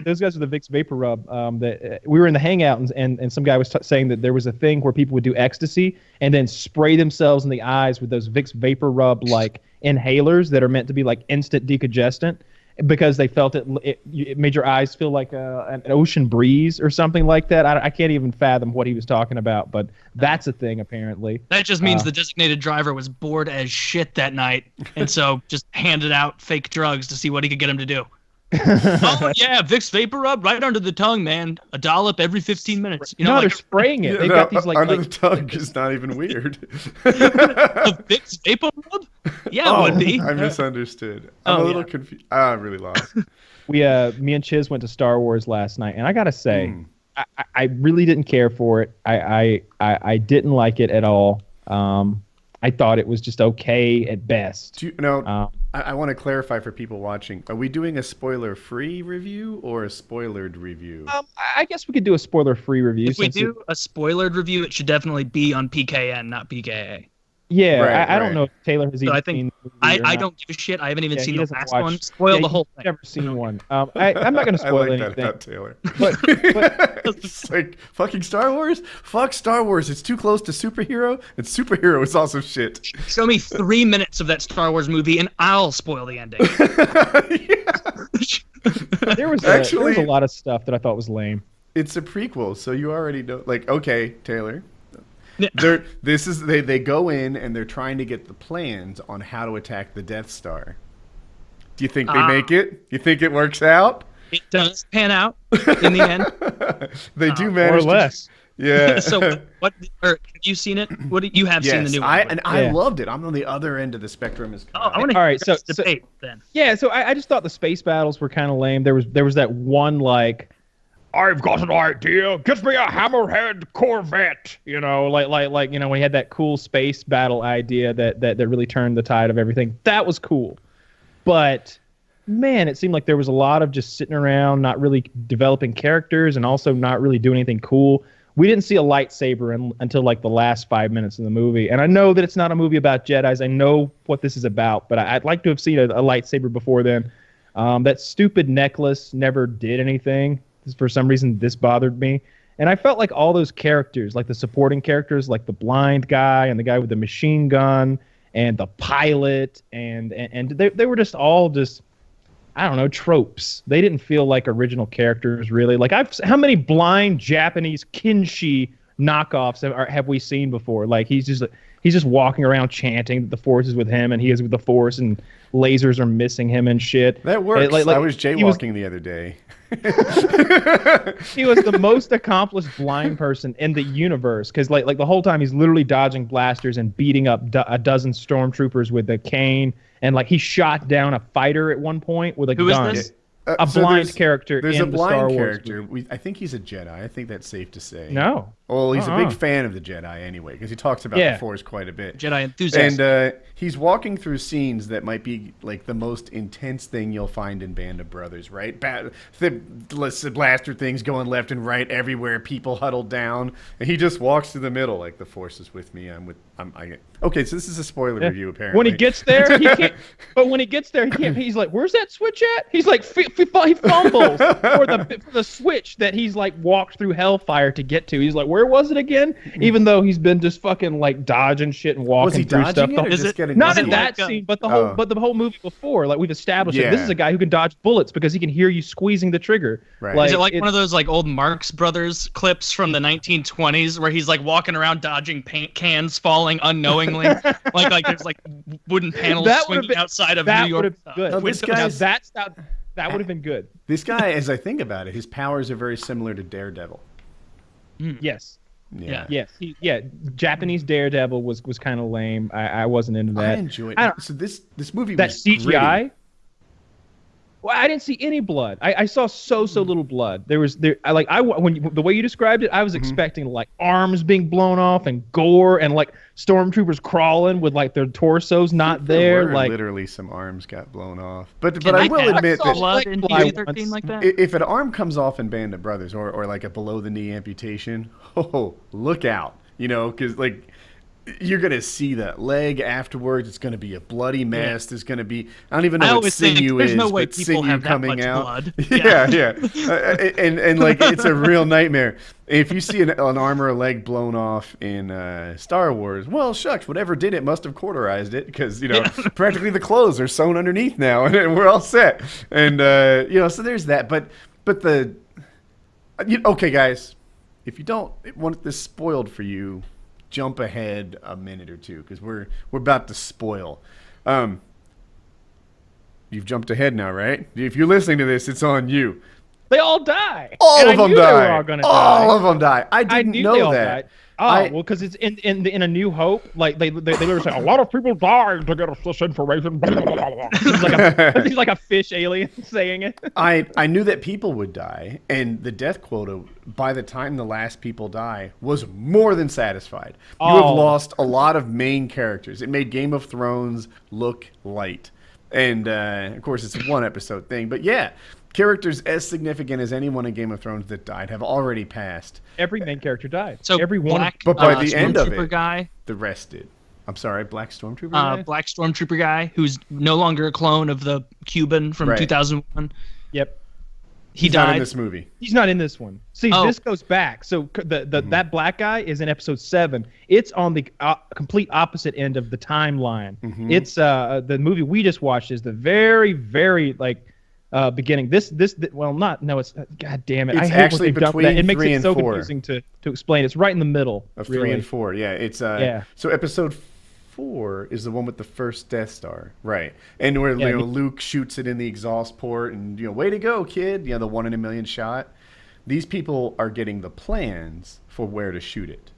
those guys with the Vicks Vapor Rub. That we were in the hangout, and some guy was saying that there was a thing where people would do ecstasy and then spray themselves in the eyes with those Vicks Vapor Rub like inhalers that are meant to be like instant decongestant, because they felt it made your eyes feel like an ocean breeze or something like that. I can't even fathom what he was talking about, but that's a thing apparently. That just means the designated driver was bored as shit that night, and so just handed out fake drugs to see what he could get him to do. Oh yeah, Vicks Vapor Rub right under the tongue, man. A dollop every 15 minutes. No, they're spraying it. They've got these under like the tongue is not even weird. a Vicks Vapor Rub? Yeah, it would be. I misunderstood. I'm a little confused. I'm really lost. me and Chiz went to Star Wars last night, and I gotta say, I really didn't care for it. I didn't like it at all. I thought it was just okay at best. I want to clarify for people watching. Are we doing a spoiler-free review or a spoilered review? I guess we could do a spoiler-free review. If we do a spoilered review, it should definitely be on PKN, not PKA. Yeah, Right, I don't know if Taylor has even I think seen the movie or I not. don't give a shit. I haven't even Yeah, seen he the doesn't last watch- one. Spoil Yeah, the whole he's thing. never seen one. I'm not going to I spoil like anything. that about Taylor. But It's like, fucking Star Wars? Fuck Star Wars. It's too close to superhero, and superhero is also shit. Show me 3 minutes of that Star Wars movie, and I'll spoil the ending. there was Actually- a lot of stuff that I thought was lame. It's a prequel, so you already know. Like, okay, Taylor. Yeah. They go in and they're trying to get the plans on how to attack the Death Star. Do you think they make it? You think it works out? It does pan out in the end. They do More or manage less. to. Yeah. So what? Or have you seen it? You have seen the new one? I Yeah. loved it. I'm on the other end of the spectrum. I want to All right, so- debate then. Yeah, so I just thought the space battles were kind of lame. There was that one like, I've got an idea. Get me a Hammerhead Corvette. Like when he had that cool space battle idea that really turned the tide of everything. That was cool. But man, it seemed like there was a lot of just sitting around, not really developing characters, and also not really doing anything cool. We didn't see a lightsaber until like the last 5 minutes of the movie. And I know that it's not a movie about Jedis. I know what this is about, but I'd like to have seen a lightsaber before then. That stupid necklace never did anything. For some reason, this bothered me. And I felt like all those characters, like the supporting characters, like the blind guy and the guy with the machine gun and the pilot, and they were just all just, I don't know, tropes. They didn't feel like original characters, really. Like, how many blind Japanese Kinshi knockoffs have we seen before? Like, he's just he's just walking around chanting that the Force is with him and he is with the Force and lasers are missing him and shit. That works. Like, I was jaywalking the other day. He was the most accomplished blind person in the universe because like the whole time he's literally dodging blasters and beating up a dozen stormtroopers with a cane, and like he shot down a fighter at one point with a Who is gun. this? A blind character. There's in a the blind Star Wars character. movie. I think he's a Jedi. I think that's safe to say. No. Well, he's a big Uh-uh. fan of the Jedi anyway, because he talks about Yeah. the Force quite a bit. Jedi enthusiast. And he's walking through scenes that might be like the most intense thing you'll find in Band of Brothers, right? The blaster things going left and right everywhere, people huddled down, and he just walks through the middle like the Force is with me. Okay, so this is a spoiler review apparently. When he gets there, he can't. But when he gets there, he can't. He's like, "Where's that switch at?" He's like, he fumbles for the switch that he's like walked through hellfire to get to. He's like, "Where was it again?" Even though he's been just fucking like dodging shit and walking was he through dodging stuff. it or Is just it- getting Not Is in it that like, scene, but the whole Oh. but the whole movie before. Like we've established that this Yeah. is a guy who can dodge bullets because he can hear you squeezing the trigger. Right. Is it like one of those like old Marx Brothers clips from the 1920s where he's like walking around dodging paint cans falling unknowingly, like there's like wooden panels That would've swinging been- outside of that New York. would have been good. No, this Now guy's- that would have been good. This guy, as I think about it, his powers are very similar to Daredevil. Yes. Yeah. Yes. Japanese Daredevil was kind of lame. I wasn't into that. I enjoyed I it. don't- So this movie That was CGI. gritty. Well, I didn't see any blood. I saw so little blood. The way you described it, I was expecting like arms being blown off and gore and like stormtroopers crawling with like their torsos not there. were Like literally some arms got blown off. But Can I I will have admit saw that blood in Fly PG-13 once. like that? if an arm comes off in Band of Brothers or like a below the knee amputation, oh, look out. You know, because like you're going to see that leg afterwards. It's going to be a bloody mess. There's going to be, I don't even know I what always think sinew there's is, no way but people sinew have that coming much out. blood. Yeah. And like it's a real nightmare. If you see an arm or a leg blown off in Star Wars, well, shucks, whatever did it must have cauterized it because, you know, practically the clothes are sewn underneath now and we're all set. And, you know, so there's that. But okay, guys, if you don't want this spoiled for you, jump ahead a minute or two because we're about to spoil. You've jumped ahead now, right? If you're listening to this, it's on you. they all die. All And of I them knew die. They were all gonna All die. of them die. I I didn't knew know they all that. died. Oh, well, because it's in A New Hope. Like they literally say a lot of people died to get us this information. He's like a fish alien saying it. I knew that people would die, and the death quota by the time the last people die was more than satisfied. You have Oh. lost a lot of main characters. It made Game of Thrones look light, and of course it's a one episode thing. But yeah, characters as significant as anyone in Game of Thrones that died have already passed. Every main character died. So every one. black, But by the end of Stormtrooper it- guy, The rest did. I'm sorry, Black Stormtrooper. guy? Black Stormtrooper guy, who's no longer a clone of the Cuban from Right. 2001. Yep. He He's not died. in this movie. He's not in this one. See, Oh. this goes back. So that black guy is in episode 7. It's on the complete opposite end of the timeline. It's the movie we just watched is the very very like beginning. It's god damn it. I It's hate when actually they've done between that. It makes 3 it and so 4. confusing to explain. It's right in the middle Of really. 3 and 4, yeah. It's Yeah. So episode 4 is the one with the first Death Star, right? And where Yeah, Luke shoots it in the exhaust port, and way to go, kid! The 1 in a million shot. These people are getting the plans for where to shoot it,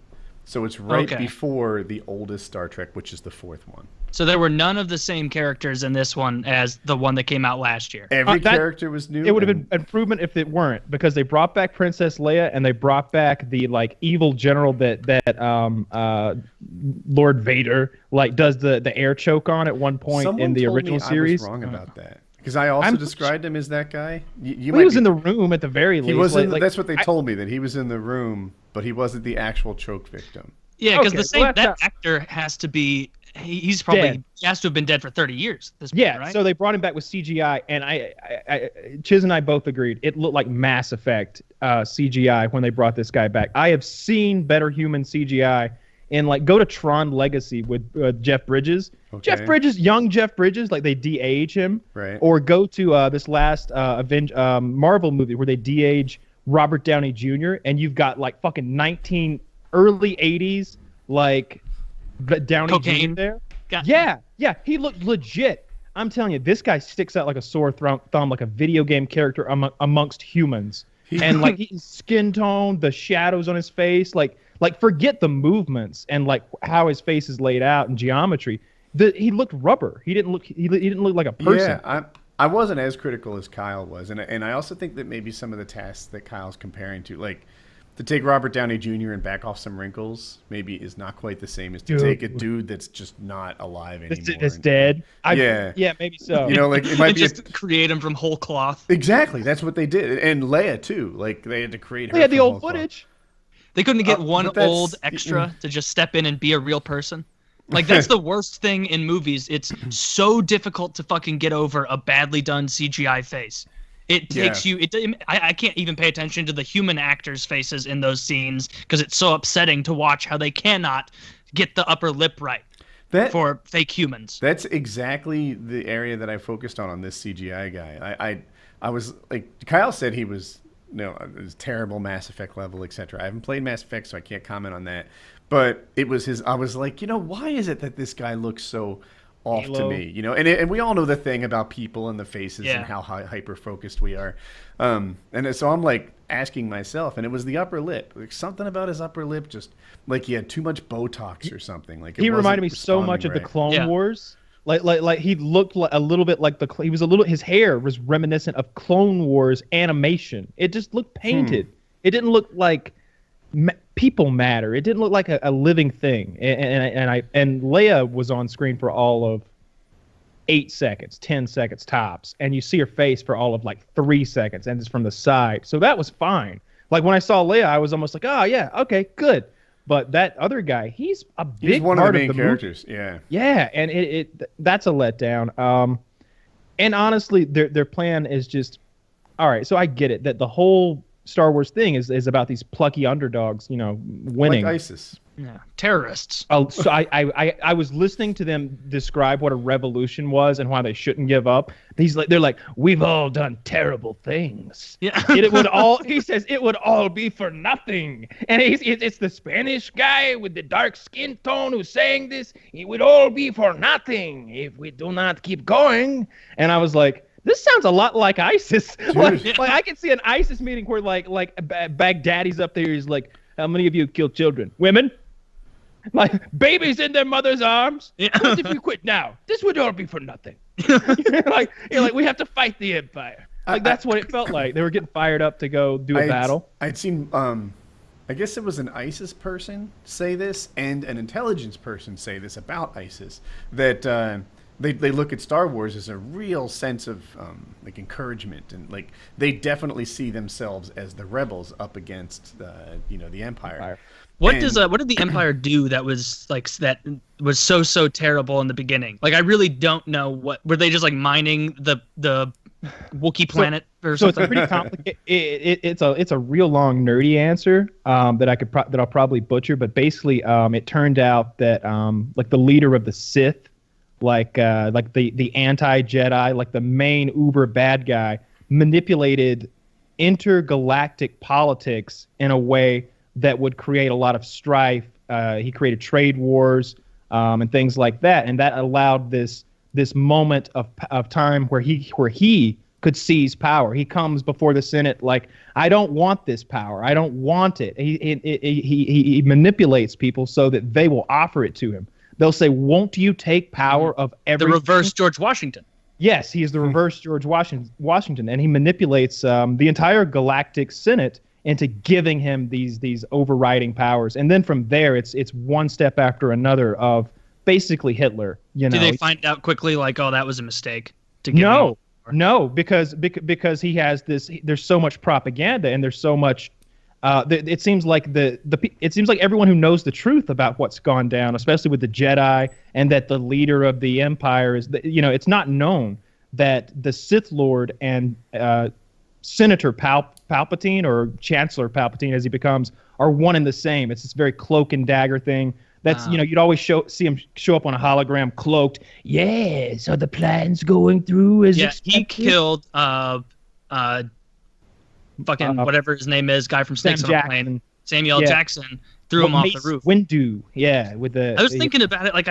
so it's right Okay. before the oldest Star Trek, which is the 4th one. So there were none of the same characters in this one as the one that came out last year. Every that- character was new. It would have and- been improvement if it weren't, because they brought back Princess Leia and they brought back the like evil general that Lord Vader like does the air choke on at one point Someone in the told original me series. I was wrong about that because I also I'm- described him as that guy. You He might was be- in the room at the very least. He was in. like, That's what they I- told me, that he was in the room, but he wasn't the actual choke victim. Yeah, because Okay, the same well, that that's actor has to be. He's probably Dead. he has to have been dead for 30 years. At this point, Yeah, right? so they brought him back with CGI, and Chiz and I both agreed it looked like Mass Effect CGI when they brought this guy back. I have seen better human CGI, and like go to Tron Legacy with Jeff Bridges. Okay. Jeff Bridges, young Jeff Bridges, like they de-age him. Right. Or go to this last Marvel movie where they de-age Robert Downey Jr. and you've got like fucking early 80s like Downey Cocaine. Jr. there. Yeah. Yeah, he looked legit. I'm telling you, this guy sticks out like a sore thumb, like a video game character amongst humans. And like his skin tone, the shadows on his face, like forget the movements and like how his face is laid out and geometry. He looked rubber. He didn't look like a person. Yeah, I wasn't as critical as Kyle was, and I also think that maybe some of the tasks that Kyle's comparing to, like to take Robert Downey Jr. and back off some wrinkles, maybe is not quite the same as to take a dude that's just not alive anymore. That's dead. Yeah, maybe so. You know, like it might And be just create him from whole cloth. exactly. That's what they did, and Leia too. Like they had to create her. They had the from old whole cloth. footage. They couldn't get but one that's- old extra to just step in and be a real person. Like that's the worst thing in movies. It's so difficult to fucking get over a badly done CGI face. It takes you. I can't even pay attention to the human actors' faces in those scenes because it's so upsetting to watch how they cannot get the upper lip right for fake humans. That's exactly the area that I focused on this CGI guy. I was like, Kyle said he was, it was terrible Mass Effect level, etc. I haven't played Mass Effect, so I can't comment on that. But it was his. I was like, why is it that this guy looks so off to me? And we all know the thing about people and the faces and how hyper focused we are. And so I'm like asking myself, and it was the upper lip. Like something about his upper lip, just like he had too much Botox or something. Like he reminded me so much of the Clone Wars. Like he looked a little bit like his hair was reminiscent of Clone Wars animation. It just looked painted. It didn't look like people matter. It didn't look like a living thing. And Leia was on screen for all of 8 seconds, 10 seconds tops, and you see her face for all of like 3 seconds, and it's from the side. So that was fine. Like when I saw Leia, I was almost like, oh yeah, okay, good. But that other guy, he's a big one part of the main characters. Movie. Yeah, and that's a letdown. And honestly, their plan is just all right. So I get it that the whole Star Wars thing is about these plucky underdogs, winning. Like ISIS. Yeah, terrorists. Oh, so I was listening to them describe what a revolution was and why they shouldn't give up. They're like, we've all done terrible things. Yeah. He says it would all be for nothing. And it's the Spanish guy with the dark skin tone who's saying this. It would all be for nothing if we do not keep going. And I was like, this sounds a lot like ISIS. like I can see an ISIS meeting where like Baghdadi's up there. He's like, how many of you killed children? Women? Like babies in their mother's arms. Yeah. What if you quit now? This would all be for nothing. like we have to fight the Empire. Like that's what it felt like. They were getting fired up to go do a battle. I'd seen I guess it was an ISIS person say this and an intelligence person say this about ISIS, that they look at Star Wars as a real sense of like encouragement, and like they definitely see themselves as the rebels up against the Empire. What did the Empire do that was so terrible in the beginning? Like I really don't know. What were they just like mining the Wookiee planet or so something? it's a pretty complicated. It's a real long nerdy answer that I'll probably butcher. But basically, it turned out that like the leader of the Sith, like the anti-Jedi, like the main uber bad guy, manipulated intergalactic politics in a way that would create a lot of strife. He created trade wars and things like that, and that allowed this moment of time where he could seize power. He comes before the Senate like, I don't want this power. I don't want it. He manipulates people so that they will offer it to him. They'll say, won't you take power of everything? The reverse George Washington. Yes, he is the reverse George Washington, and he manipulates the entire galactic Senate into giving him these overriding powers. And then from there, it's one step after another of basically Hitler. Do they find out quickly, like, oh, that was a mistake? No, because he has this. There's so much propaganda, and there's so much. It seems like it seems like everyone who knows the truth about what's gone down, especially with the Jedi, and that the leader of the Empire is, it's not known that the Sith Lord and Senator Palpatine, or Chancellor Palpatine as he becomes, are one and the same. It's this very cloak and dagger thing. That's you'd always see him show up on a hologram cloaked. Yeah, so the plan's going through as expected. He killed fucking whatever his name is, guy from Snakes on a Plane, Samuel Jackson, threw him off the Mace roof. Windu, yeah, with the. I was thinking about it, like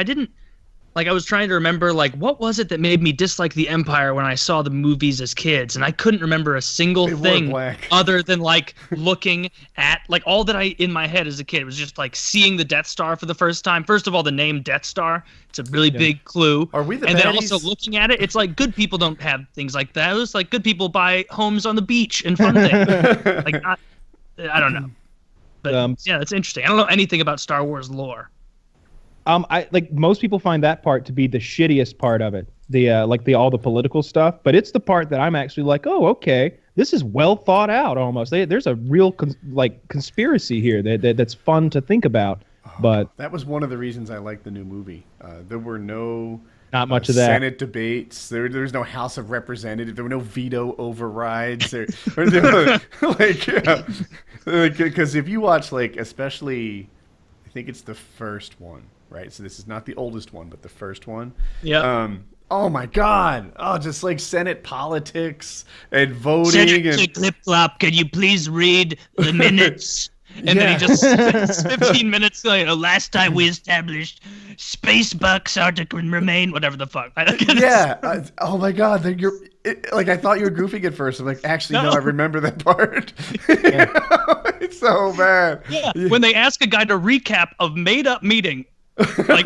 I was trying to remember, like, what was it that made me dislike the Empire when I saw the movies as kids, and I couldn't remember a single They wore thing black. other than like looking at, like, all that I in my head as a kid was just like seeing the Death Star for the first time. First of all, the name Death Star, it's a really big clue. Are we the And then baddies? also looking at it, it's like good people don't have things like that. It was like good people buy homes on the beach and fun things. Like, I don't know, but yeah, that's interesting. I don't know anything about Star Wars lore. I like most people find that part to be the shittiest part of it, all the political stuff. But it's the part that I'm actually like, oh, okay, this is well thought out. Almost, there's a real conspiracy here that's fun to think about. But That was one of the reasons I liked the new movie. There were no not much of that. Senate debates. There was no House of Representatives. There were no veto overrides. Because if you watch, like, especially, I think it's the first one, right? So this is not the oldest one, but the first one. Yeah. Oh my God! Oh, just like Senate politics and voting Senator and Clip-Clop, can you please read the minutes? And then he just 15 minutes later, last time we established space bucks are to remain, whatever the fuck. yeah. Oh my God! I thought you were goofing at first. I'm like, actually, no, I remember that part. It's so bad. Yeah. When they ask a guy to recap of made-up meeting, like,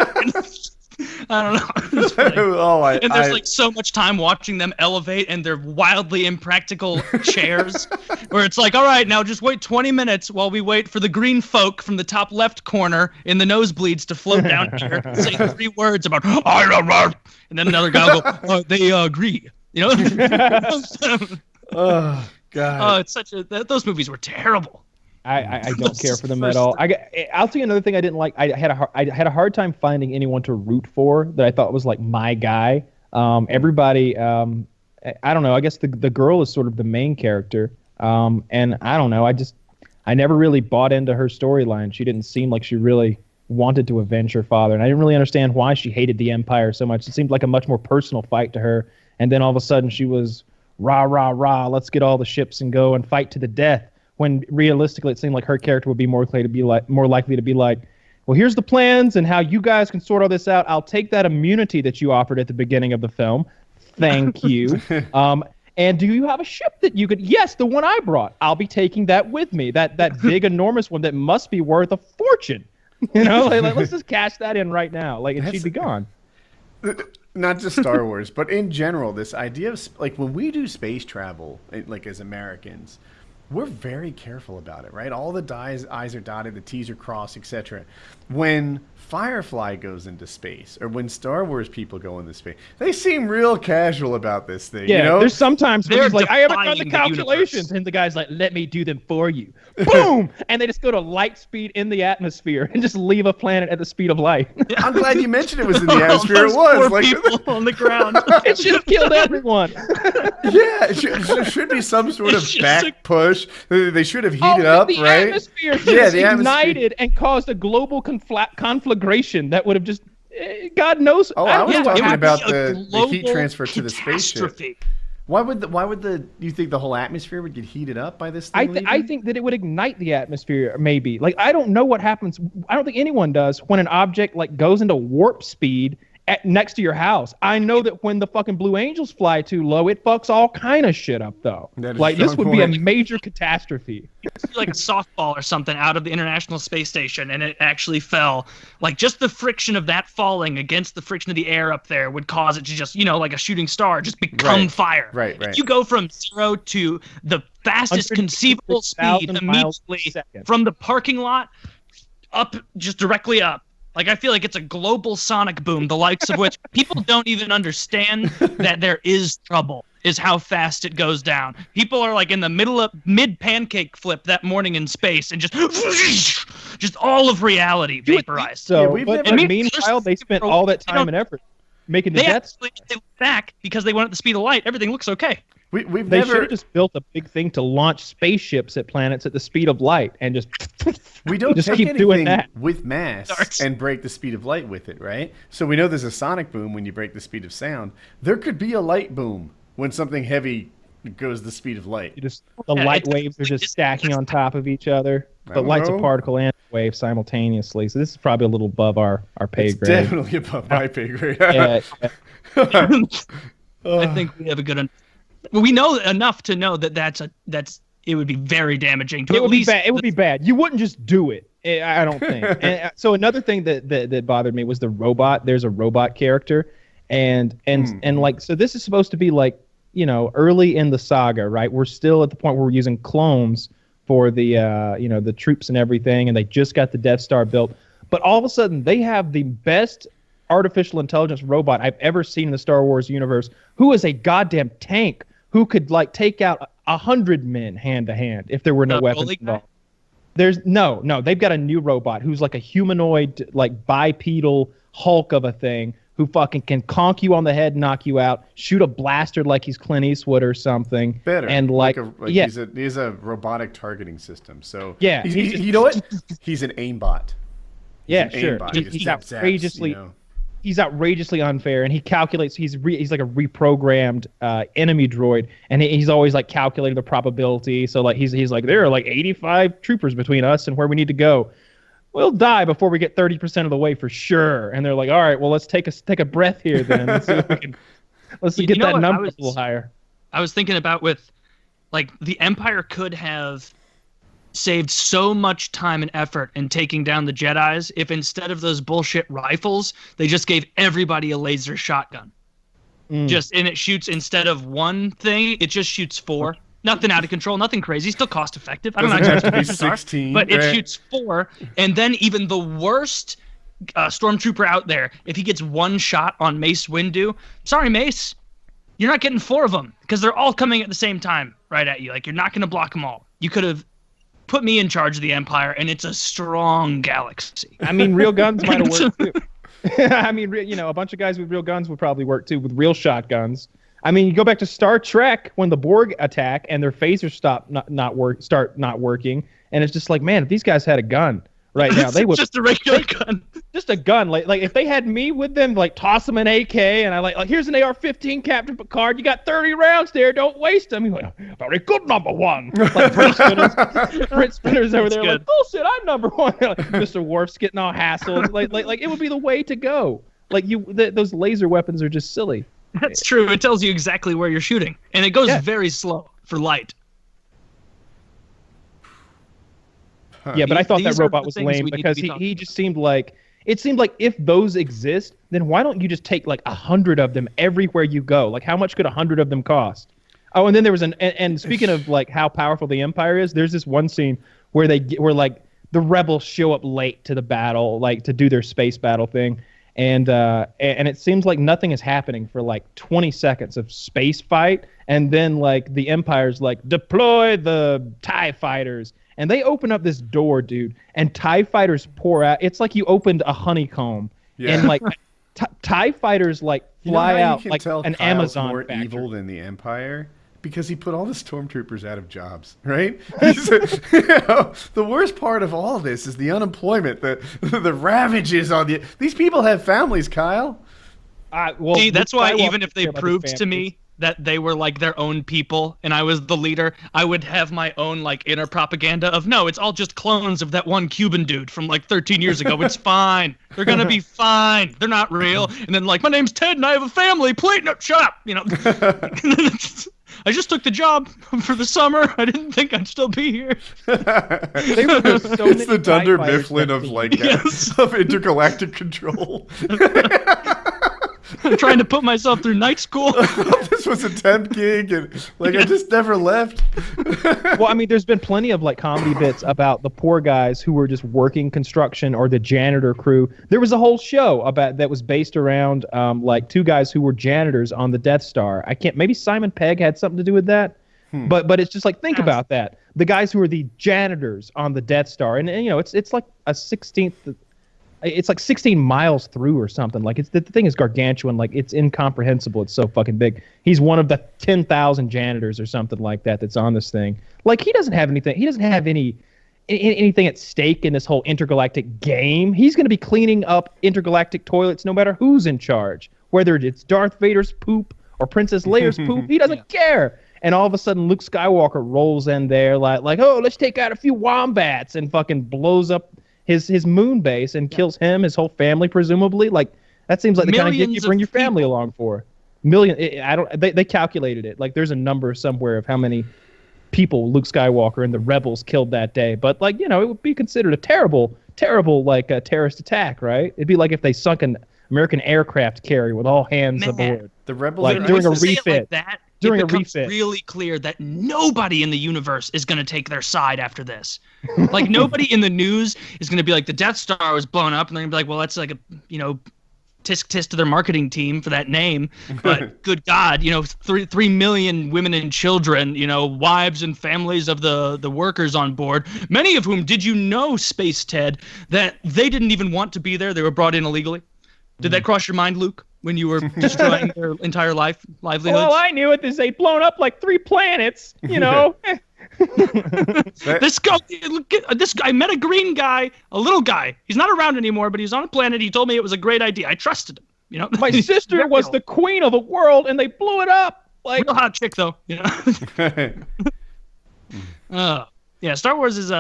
I don't know. It's funny. And there's like so much time watching them elevate and their wildly impractical chairs, where it's like, all right, now just wait 20 minutes while we wait for the green folk from the top left corner in the nosebleeds to float down here and say 3 words about, and then another guy will go, they agree. You know? Oh God! It's such a those movies were terrible. I don't care for them at all. I'll tell you another thing I didn't like. I had a hard time finding anyone to root for that I thought was like my guy. Everybody, I don't know. I guess the girl is sort of the main character, and I don't know. I never really bought into her storyline. She didn't seem like she really wanted to avenge her father, and I didn't really understand why she hated the Empire so much. It seemed like a much more personal fight to her, and then all of a sudden she was rah rah rah. Let's get all the ships and go and fight to the death. When realistically, it seemed like her character would be more likely to be like, well, here's the plans and how you guys can sort all this out. I'll take that immunity that you offered at the beginning of the film. Thank you. And do you have a ship that you could? Yes, the one I brought. I'll be taking that with me. That big, enormous one that must be worth a fortune. You know, like let's just cash that in right now. And she'd be gone. Not just Star Wars, but in general, this idea of like when we do space travel, like as Americans, we're very careful about it, right? All the I's are dotted, the T's are crossed, etc. When Firefly goes into space, or when Star Wars people go into space, they seem real casual about this thing. Yeah, you know? there's sometimes where They're he's like, I haven't done the defying the calculations. universe. And the guy's like, let me do them for you. Boom! And they just go to light speed in the atmosphere and just leave a planet at the speed of light. I'm glad you mentioned it was in the All atmosphere. those It was. poor Like, people on the ground. It should have killed everyone. yeah, there should be some sort of It's just back push. They should have heated up, the right? atmosphere just the atmosphere. ignited and caused a global conflagration that would have just, God knows. Oh, I was Yeah, it talking would about be a the heat global transfer to the spaceship. catastrophe. Why would you think the whole atmosphere would get heated up by this thing? I think that it would ignite the atmosphere, maybe. Like, I don't know what happens. I don't think anyone does when an object like goes into warp speed next to your house. I know that when the fucking Blue Angels fly too low, it fucks all kind of shit up, though. That is Like, a this strong would be a point. major catastrophe. Like a softball or something out of the International Space Station, and it actually fell. Like, just the friction of that falling against the friction of the air up there would cause it to just, like a shooting star, just become Right. fire. Right. If you go from 0 to the fastest conceivable speed 156,000 miles per immediately second. from the parking lot up, just directly up. Like, I feel like it's a global sonic boom, the likes of which people don't even understand that there is trouble, is how fast it goes down. People are like in the mid pancake flip that morning in space and just all of reality vaporized. So, Yeah, we've but never- meanwhile, they spent all that time and effort making the They Death actually they look back because they went at the speed of light. Everything looks okay. We've They should never. have just built a big thing to launch spaceships at planets at the speed of light and just We don't just take keep anything doing that. with mass Darts. and break the speed of light with it, right? So we know there's a sonic boom when you break the speed of sound. There could be a light boom when something heavy goes the speed of light. the Yeah, light it's- waves are just it's- stacking on top of each other. I The don't light's know. a particle and microwave simultaneously. So this is probably a little above our pay It's grade. definitely above my pay grade. Yeah, I think we have a good. We know enough to know that that's it would be very damaging to it at would least. be bad. It would be bad. You wouldn't just do it. I don't think. And so another thing that bothered me was the robot. There's a robot character, and like, so this is supposed to be like, you know, early in the saga, right? We're still at the point where we're using clones for the you know, the troops and everything, and they just got the Death Star built. But all of a sudden, they have the best artificial intelligence robot I've ever seen in the Star Wars universe, who is a goddamn tank who could like take out 100 men hand to hand if there were no weapons involved. There's no. They've got a new robot who's like a humanoid, like bipedal Hulk of a thing who fucking can conk you on the head, knock you out, shoot a blaster like he's Clint Eastwood or something. Better. And yeah, he's a robotic targeting system. So yeah, you know what? He's an aimbot. Yeah, He's an sure. aimbot. He He's just outrageously. zaps, you know. He's outrageously unfair, and he calculates. He's like a reprogrammed enemy droid, and he's always like calculating the probability. So like he's like, there are like 85 troopers between us and where we need to go. We'll die before we get 30% of the way for sure. And they're like, all right, well, let's take a breath here then. Let's see if we can. Let's get that number a little higher. I was thinking about with, like, the Empire could have saved so much time and effort in taking down the Jedis if instead of those bullshit rifles, they just gave everybody a laser shotgun. And it shoots, instead of one thing, it just shoots 4. Nothing out of control, nothing crazy, still cost effective. I don't know how Doesn't have to be expensive 16, but right? it shoots 4, and then even the worst stormtrooper out there, if he gets one shot on Mace Windu, sorry Mace, you're not getting 4 of them because they're all coming at the same time right at you. Like, you're not going to block them all. You could have put me in charge of the Empire, and it's a strong galaxy. I mean, real guns might have worked too. I mean, you know, a bunch of guys with real guns would probably work too, with real shotguns. I mean, you go back to Star Trek when the Borg attack and their phasers start not working, and it's just like, man, if these guys had a gun right now, they would just a regular gun. Just a gun, like if they had me with them, like toss them an AK, and I like here's an AR-15, Captain Picard, you got 30 rounds there, don't waste them. He's like, very good, number one. Like Brent Spinner's over there, like, bullshit, I'm number one. Like, Mr. Worf's getting all hassled. Like it would be the way to go. Like those laser weapons are just silly. That's true. It tells you exactly where you're shooting, and it goes very slow for light. Yeah, but I thought that These are robot the was things lame we need to because be talking he just seemed like, it seemed like if those exist, then why don't you just take like 100 of them everywhere you go? Like, how much could 100 of them cost? Oh, and then there was and speaking of like how powerful the Empire is, there's this one scene where where like the rebels show up late to the battle, like to do their space battle thing. And it seems like nothing is happening for like 20 seconds of space fight, and then like the Empire's like, deploy the TIE fighters, and they open up this door, dude, and TIE fighters pour out. It's like you opened a honeycomb, and like TIE fighters like fly out like an Amazon more factory. Evil than the Empire. Because he put all the stormtroopers out of jobs, right? You know, the worst part of all this is the unemployment, the ravages on these people have families, Kyle. Well, see, that's why Skywalker even if they care about proved his to me that they were like their own people and I was the leader, I would have my own like inner propaganda of, no, it's all just clones of that one Cuban dude from like 13 years ago. It's fine. They're gonna be fine. They're not real. And then like, my name's Ted and I have a family. Please, no, shut up. You know. I just took the job for the summer. I didn't think I'd still be here. They were just so It's the many TIE Dunder fighters Mifflin that of scene. like Yes. of intergalactic control. I'm trying to put myself through night school. This was a temp gig, and like I just never left. Well, I mean, there's been plenty of like comedy bits about the poor guys who were just working construction or the janitor crew. There was a whole show about that was based around like 2 guys who were janitors on the Death Star. Maybe Simon Pegg had something to do with that. But it's just like, think about that. The guys who are the janitors on the Death Star, and you know, it's like a 16th. It's like 16 miles through or something. Like the thing is gargantuan. Like it's incomprehensible. It's so fucking big. He's one of the 10,000 janitors or something like that that's on this thing. Like he doesn't have anything. He doesn't have anything at stake in this whole intergalactic game. He's going to be cleaning up intergalactic toilets no matter who's in charge. Whether it's Darth Vader's poop or Princess Leia's poop, he doesn't care. And all of a sudden, Luke Skywalker rolls in there like, oh, let's take out a few wombats, and fucking blows up his moon base and kills him, his whole family, presumably. Like that seems like the kind of gig you Millions bring of your family people. along for. I don't. They calculated it. Like there's a number somewhere of how many people Luke Skywalker and the rebels killed that day. But like it would be considered a terrible like a terrorist attack, right? It'd be like if they sunk an American aircraft carrier with all hands Man. aboard. The rebels Like are during a When you say it refit. like that, During it a becomes refit. really clear that nobody in the universe is going to take their side after this. Like nobody in the news is going to be like the Death Star was blown up, and they're going to be like, well, that's like a tisk tisk to their marketing team for that name. But good God, 3 million women and children, wives and families of the workers on board, many of whom, did you know, Space Ted, that they didn't even want to be there? They were brought in illegally. Did that cross your mind, Luke, when you were destroying their entire livelihoods? Well, I knew it. They'd blown up like 3 planets. This guy, I met a green guy, a little guy. He's not around anymore, but he was on a planet. He told me it was a great idea. I trusted him. My sister was the queen of the world, and they blew it up. Like, real hot chick, though. Yeah, Star Wars is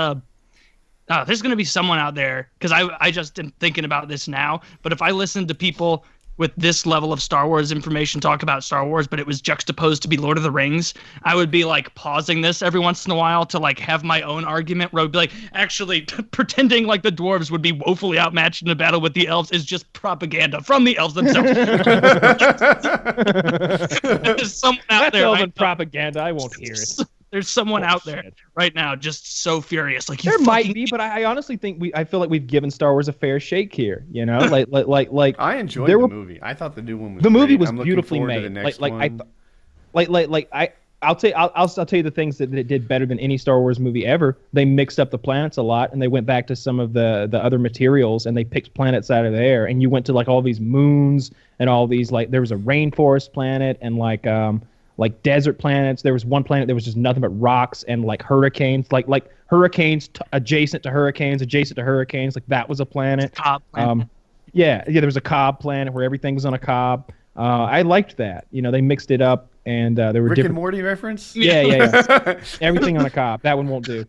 there's gonna be someone out there, because I just am thinking about this now. But if I listened to people with this level of Star Wars information talk about Star Wars, but it was juxtaposed to be Lord of the Rings, I would be like pausing this every once in a while to like have my own argument where I would be like, actually, pretending like the dwarves would be woefully outmatched in a battle with the elves is just propaganda from the elves themselves. There's someone out that's there. elven propaganda. I won't hear it. There's someone out there right now just so furious. Like, There might be, but I honestly think I feel like we've given Star Wars a fair shake here. Like I enjoyed there the were- movie. I thought the new one was the movie great. was I'm looking beautifully forward to made. the next one. I'll tell you the things that it did better than any Star Wars movie ever. They mixed up the planets a lot, and they went back to some of the other materials, and they picked planets out of there. And you went to like all these moons and all these, like there was a rainforest planet and like desert planets. There was one planet that was just nothing but rocks and like hurricanes, like hurricanes adjacent to hurricanes. Like that was a planet. Cobb planet. Yeah. There was a Cobb planet where everything was on a cob. I liked that. They mixed it up, and there were Rick different. and Morty reference? Yeah. Everything on a cob. That one won't do.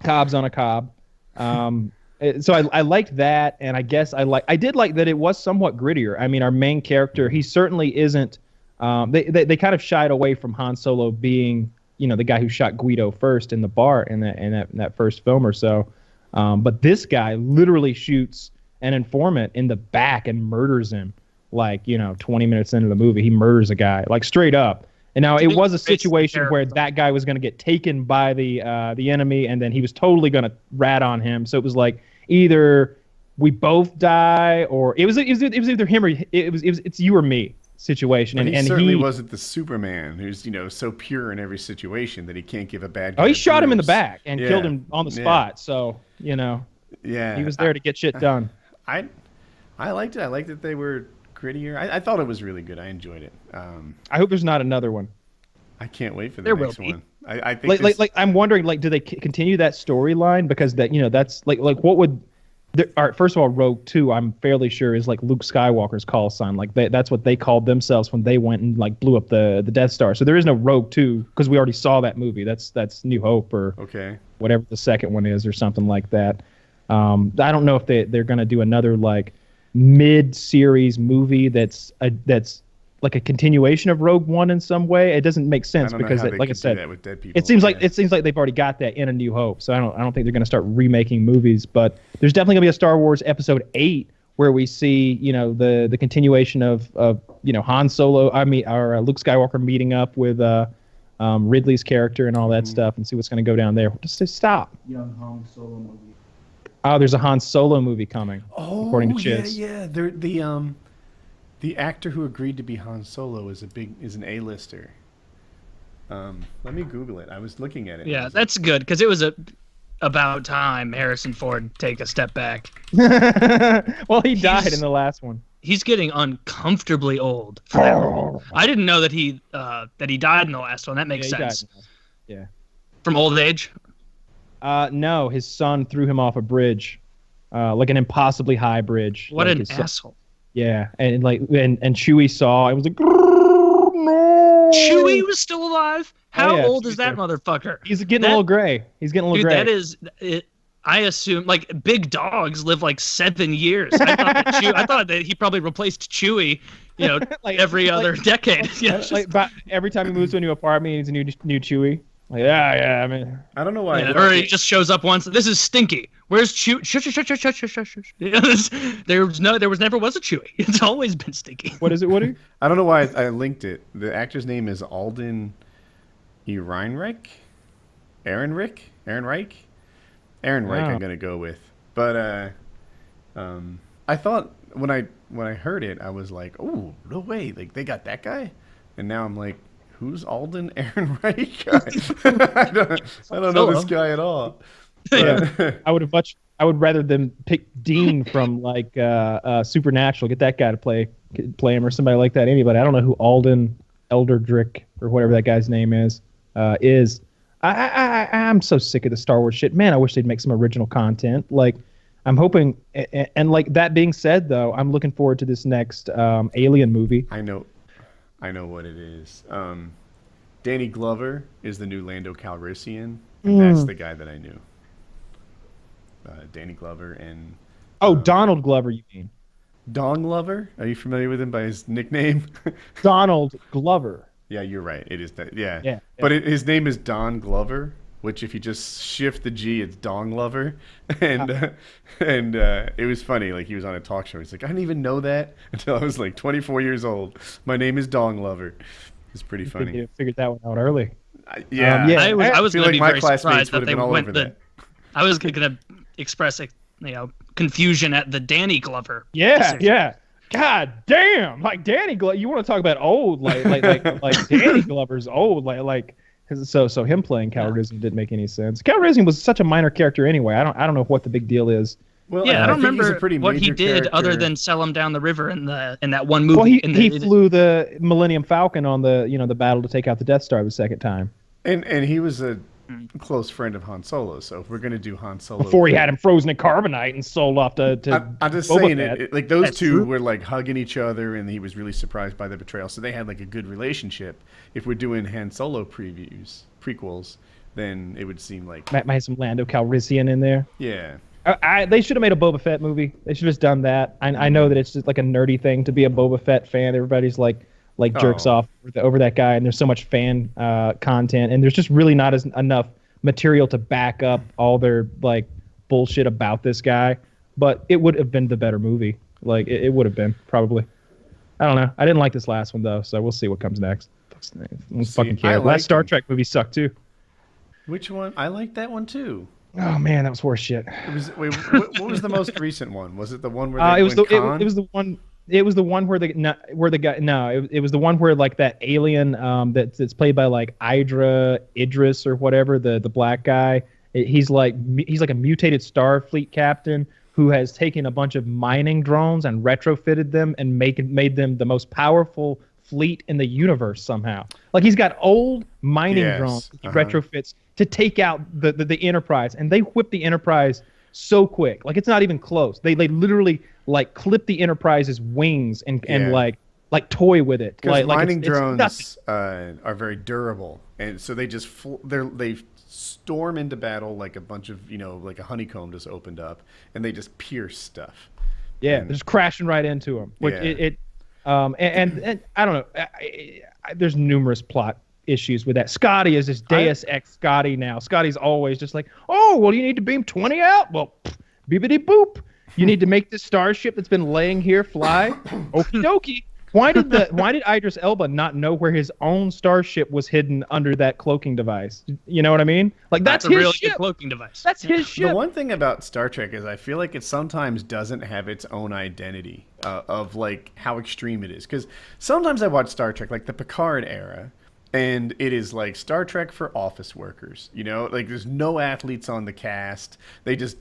Cob's on a cob. So I liked that, and I guess I did like that it was somewhat grittier. I mean, our main character, he certainly isn't. They kind of shied away from Han Solo being, the guy who shot Guido first in the bar in that first film or so. But this guy literally shoots an informant in the back and murders him. 20 minutes into the movie, he murders a guy, like straight up. And now it was a situation where that guy was going to get taken by the enemy, and then he was totally going to rat on him. So it was like either we both die, or it was either him or it's you or me situation. But And he certainly he wasn't the Superman who's so pure in every situation that he can't give a bad guy. he a shot him in the bruise. back and Yeah. killed him on the Yeah. spot. So Yeah, he was there to get shit done. I liked it. I liked that they were grittier. I thought it was really good. I enjoyed it. I hope there's not another one. I can't wait for the There will next be. one. I think Like I'm wondering, do they continue that storyline, because that's like what would all right, first of all, Rogue 2, I'm fairly sure is like Luke Skywalker's call sign. Like that's what they called themselves when they went and like blew up the Death Star. So there is no Rogue 2 because we already saw that movie. That's New Hope or okay. whatever the second one is or something like that. I don't know if they're going to do another like mid-series movie that's like a continuation of Rogue One in some way. It doesn't make sense because, like I said, that with dead people. it seems like they've already got that in A New Hope. So I don't think they're going to start remaking movies. But there's definitely going to be a Star Wars Episode 8 where we see the continuation of Han Solo. Or Luke Skywalker meeting up with Ridley's character and all that stuff, and see what's going to go down there. Just say stop. Young Han Solo movie. Oh, there's a Han Solo movie coming. Oh, according to Chiz. yeah. The actor who agreed to be Han Solo is an A-lister. Let me Google it. I was looking at it. Yeah, that's good, because it was about time Harrison Ford take a step back. Well, he died in the last one. He's getting uncomfortably old for that role. I didn't know that he died in the last one. That makes Yeah, he sense. died. Yeah. From old age. No, his son threw him off a bridge, like an impossibly high bridge. What like an his son- asshole. Yeah, and Chewie saw and was like, no. Chewie was still alive? How yeah, old is Chewie's that there. motherfucker? He's getting a little gray. He's getting a little Dude, gray. that is it. I assume like big dogs live like 7 years. I thought that he probably replaced Chewie, Like- every other decade. Yeah, it's Like, just- but every time he moves to a new apartment, he needs a new Chewy. Like, yeah, I mean, I don't know why. yeah, or he just shows up once. This is Stinky. Where's Chewie? Shush. Yeah, there was never was a Chewie. It's always been Stinky. what is it, Woody? I don't know why I linked it. The actor's name is Alden Ehrenreich. Aaron Reich. Wow. I'm gonna go with. But I thought when I heard it, I was like, oh no way! Like they got that guy, and now I'm like, who's Alden Ehrenreich? I don't know this guy at all. Yeah. I would rather them pick Dean from like Supernatural, get that guy to play him or somebody like that. Anybody. I don't know who Alden Elderdrick or whatever that guy's name is. I'm so sick of the Star Wars shit. Man, I wish they'd make some original content. Like, I'm hoping, and like that being said, though, I'm looking forward to this next Alien movie. I know what it is. Danny Glover is the new Lando Calrissian. And that's the guy that I knew. Danny Glover and Oh, Donald Glover, you mean? Don Glover. Are you familiar with him by his nickname? Donald Glover. Yeah, you're right. It is that. Yeah. Yeah. But his name is Don Glover, which if you just shift the G, it's Don Glover. And it was funny. Like he was on a talk show. He's like, I didn't even know that until I was like 24 years old. My name is Don Glover. It's pretty funny. You figured that one out early. Yeah. yeah. I was feel going like to be my very classmates surprised would that have they been all went over the. that. I was going to express confusion at the Danny Glover. Yeah, decision. yeah. God damn! Like Danny Glover, you want to talk about old? Like Danny Glover's old. So him playing Cal Risen didn't make any sense. Cal Risen was such a minor character anyway. I don't know what the big deal is. Well, Yeah, I don't think he's a remember pretty what he major did other character. than sell him down the river in that one movie. Well, he in flew the Millennium Falcon on the battle to take out the Death Star the second time And he was a close friend of Han Solo. So if we're gonna do Han Solo before he had him frozen in carbonite and sold off to I'm just Boba saying Fett. like those That's two true. were like hugging each other, and he was really surprised by the betrayal. So they had like a good relationship. If we're doing Han Solo prequels, then it would seem like Might have some Lando Calrissian in there. yeah. They should have made a Boba Fett movie. They should have just done that. I know that it's just like a nerdy thing to be a Boba Fett fan. Everybody's like jerks Oh. off over that guy, and there's so much fan content, and there's just really not enough material to back up all their like bullshit about this guy. But it would have been the better movie. Like it would have been probably. I don't know. I didn't like this last one though, so we'll see what comes next. I don't fucking care. I Last like Star them. Trek movie sucked too. Which one? I like that one too. Oh man, that was horse shit. It was. Wait, what was the most recent one? Was it the one where they It was went the Khan? it was the one. It was the one where the guy. No, it was the one where like that alien that's played by like Idris or whatever, the black guy. He's like a mutated Starfleet captain who has taken a bunch of mining drones and retrofitted them and made them the most powerful fleet in the universe somehow. Like he's got old mining Yes, drones he uh-huh. retrofits to take out the Enterprise, and they whip the Enterprise so quick. Like it's not even close. They literally like clip the Enterprise's wings and Yeah. like toy with it. Because Like mining it's nothing. drones are very durable, and so they just they storm into battle like a bunch of like a honeycomb just opened up, and they just pierce stuff. Yeah, they're just crashing right into him. Which Yeah. and I don't know. There's numerous plot issues with that. Scotty is this Deus Ex Scotty now. Scotty's always just like, oh, well, you need to beam 20 out. Well, beepity boop. You need to make this starship that's been laying here fly. Okie dokie. Why did Idris Elba not know where his own starship was hidden under that cloaking device? You know what I mean? Like that's a his really ship. good cloaking device. That's his ship. The one thing about Star Trek is I feel like it sometimes doesn't have its own identity of like how extreme it is. Because sometimes I watch Star Trek, like the Picard era, and it is like Star Trek for office workers. Like there's no athletes on the cast. They just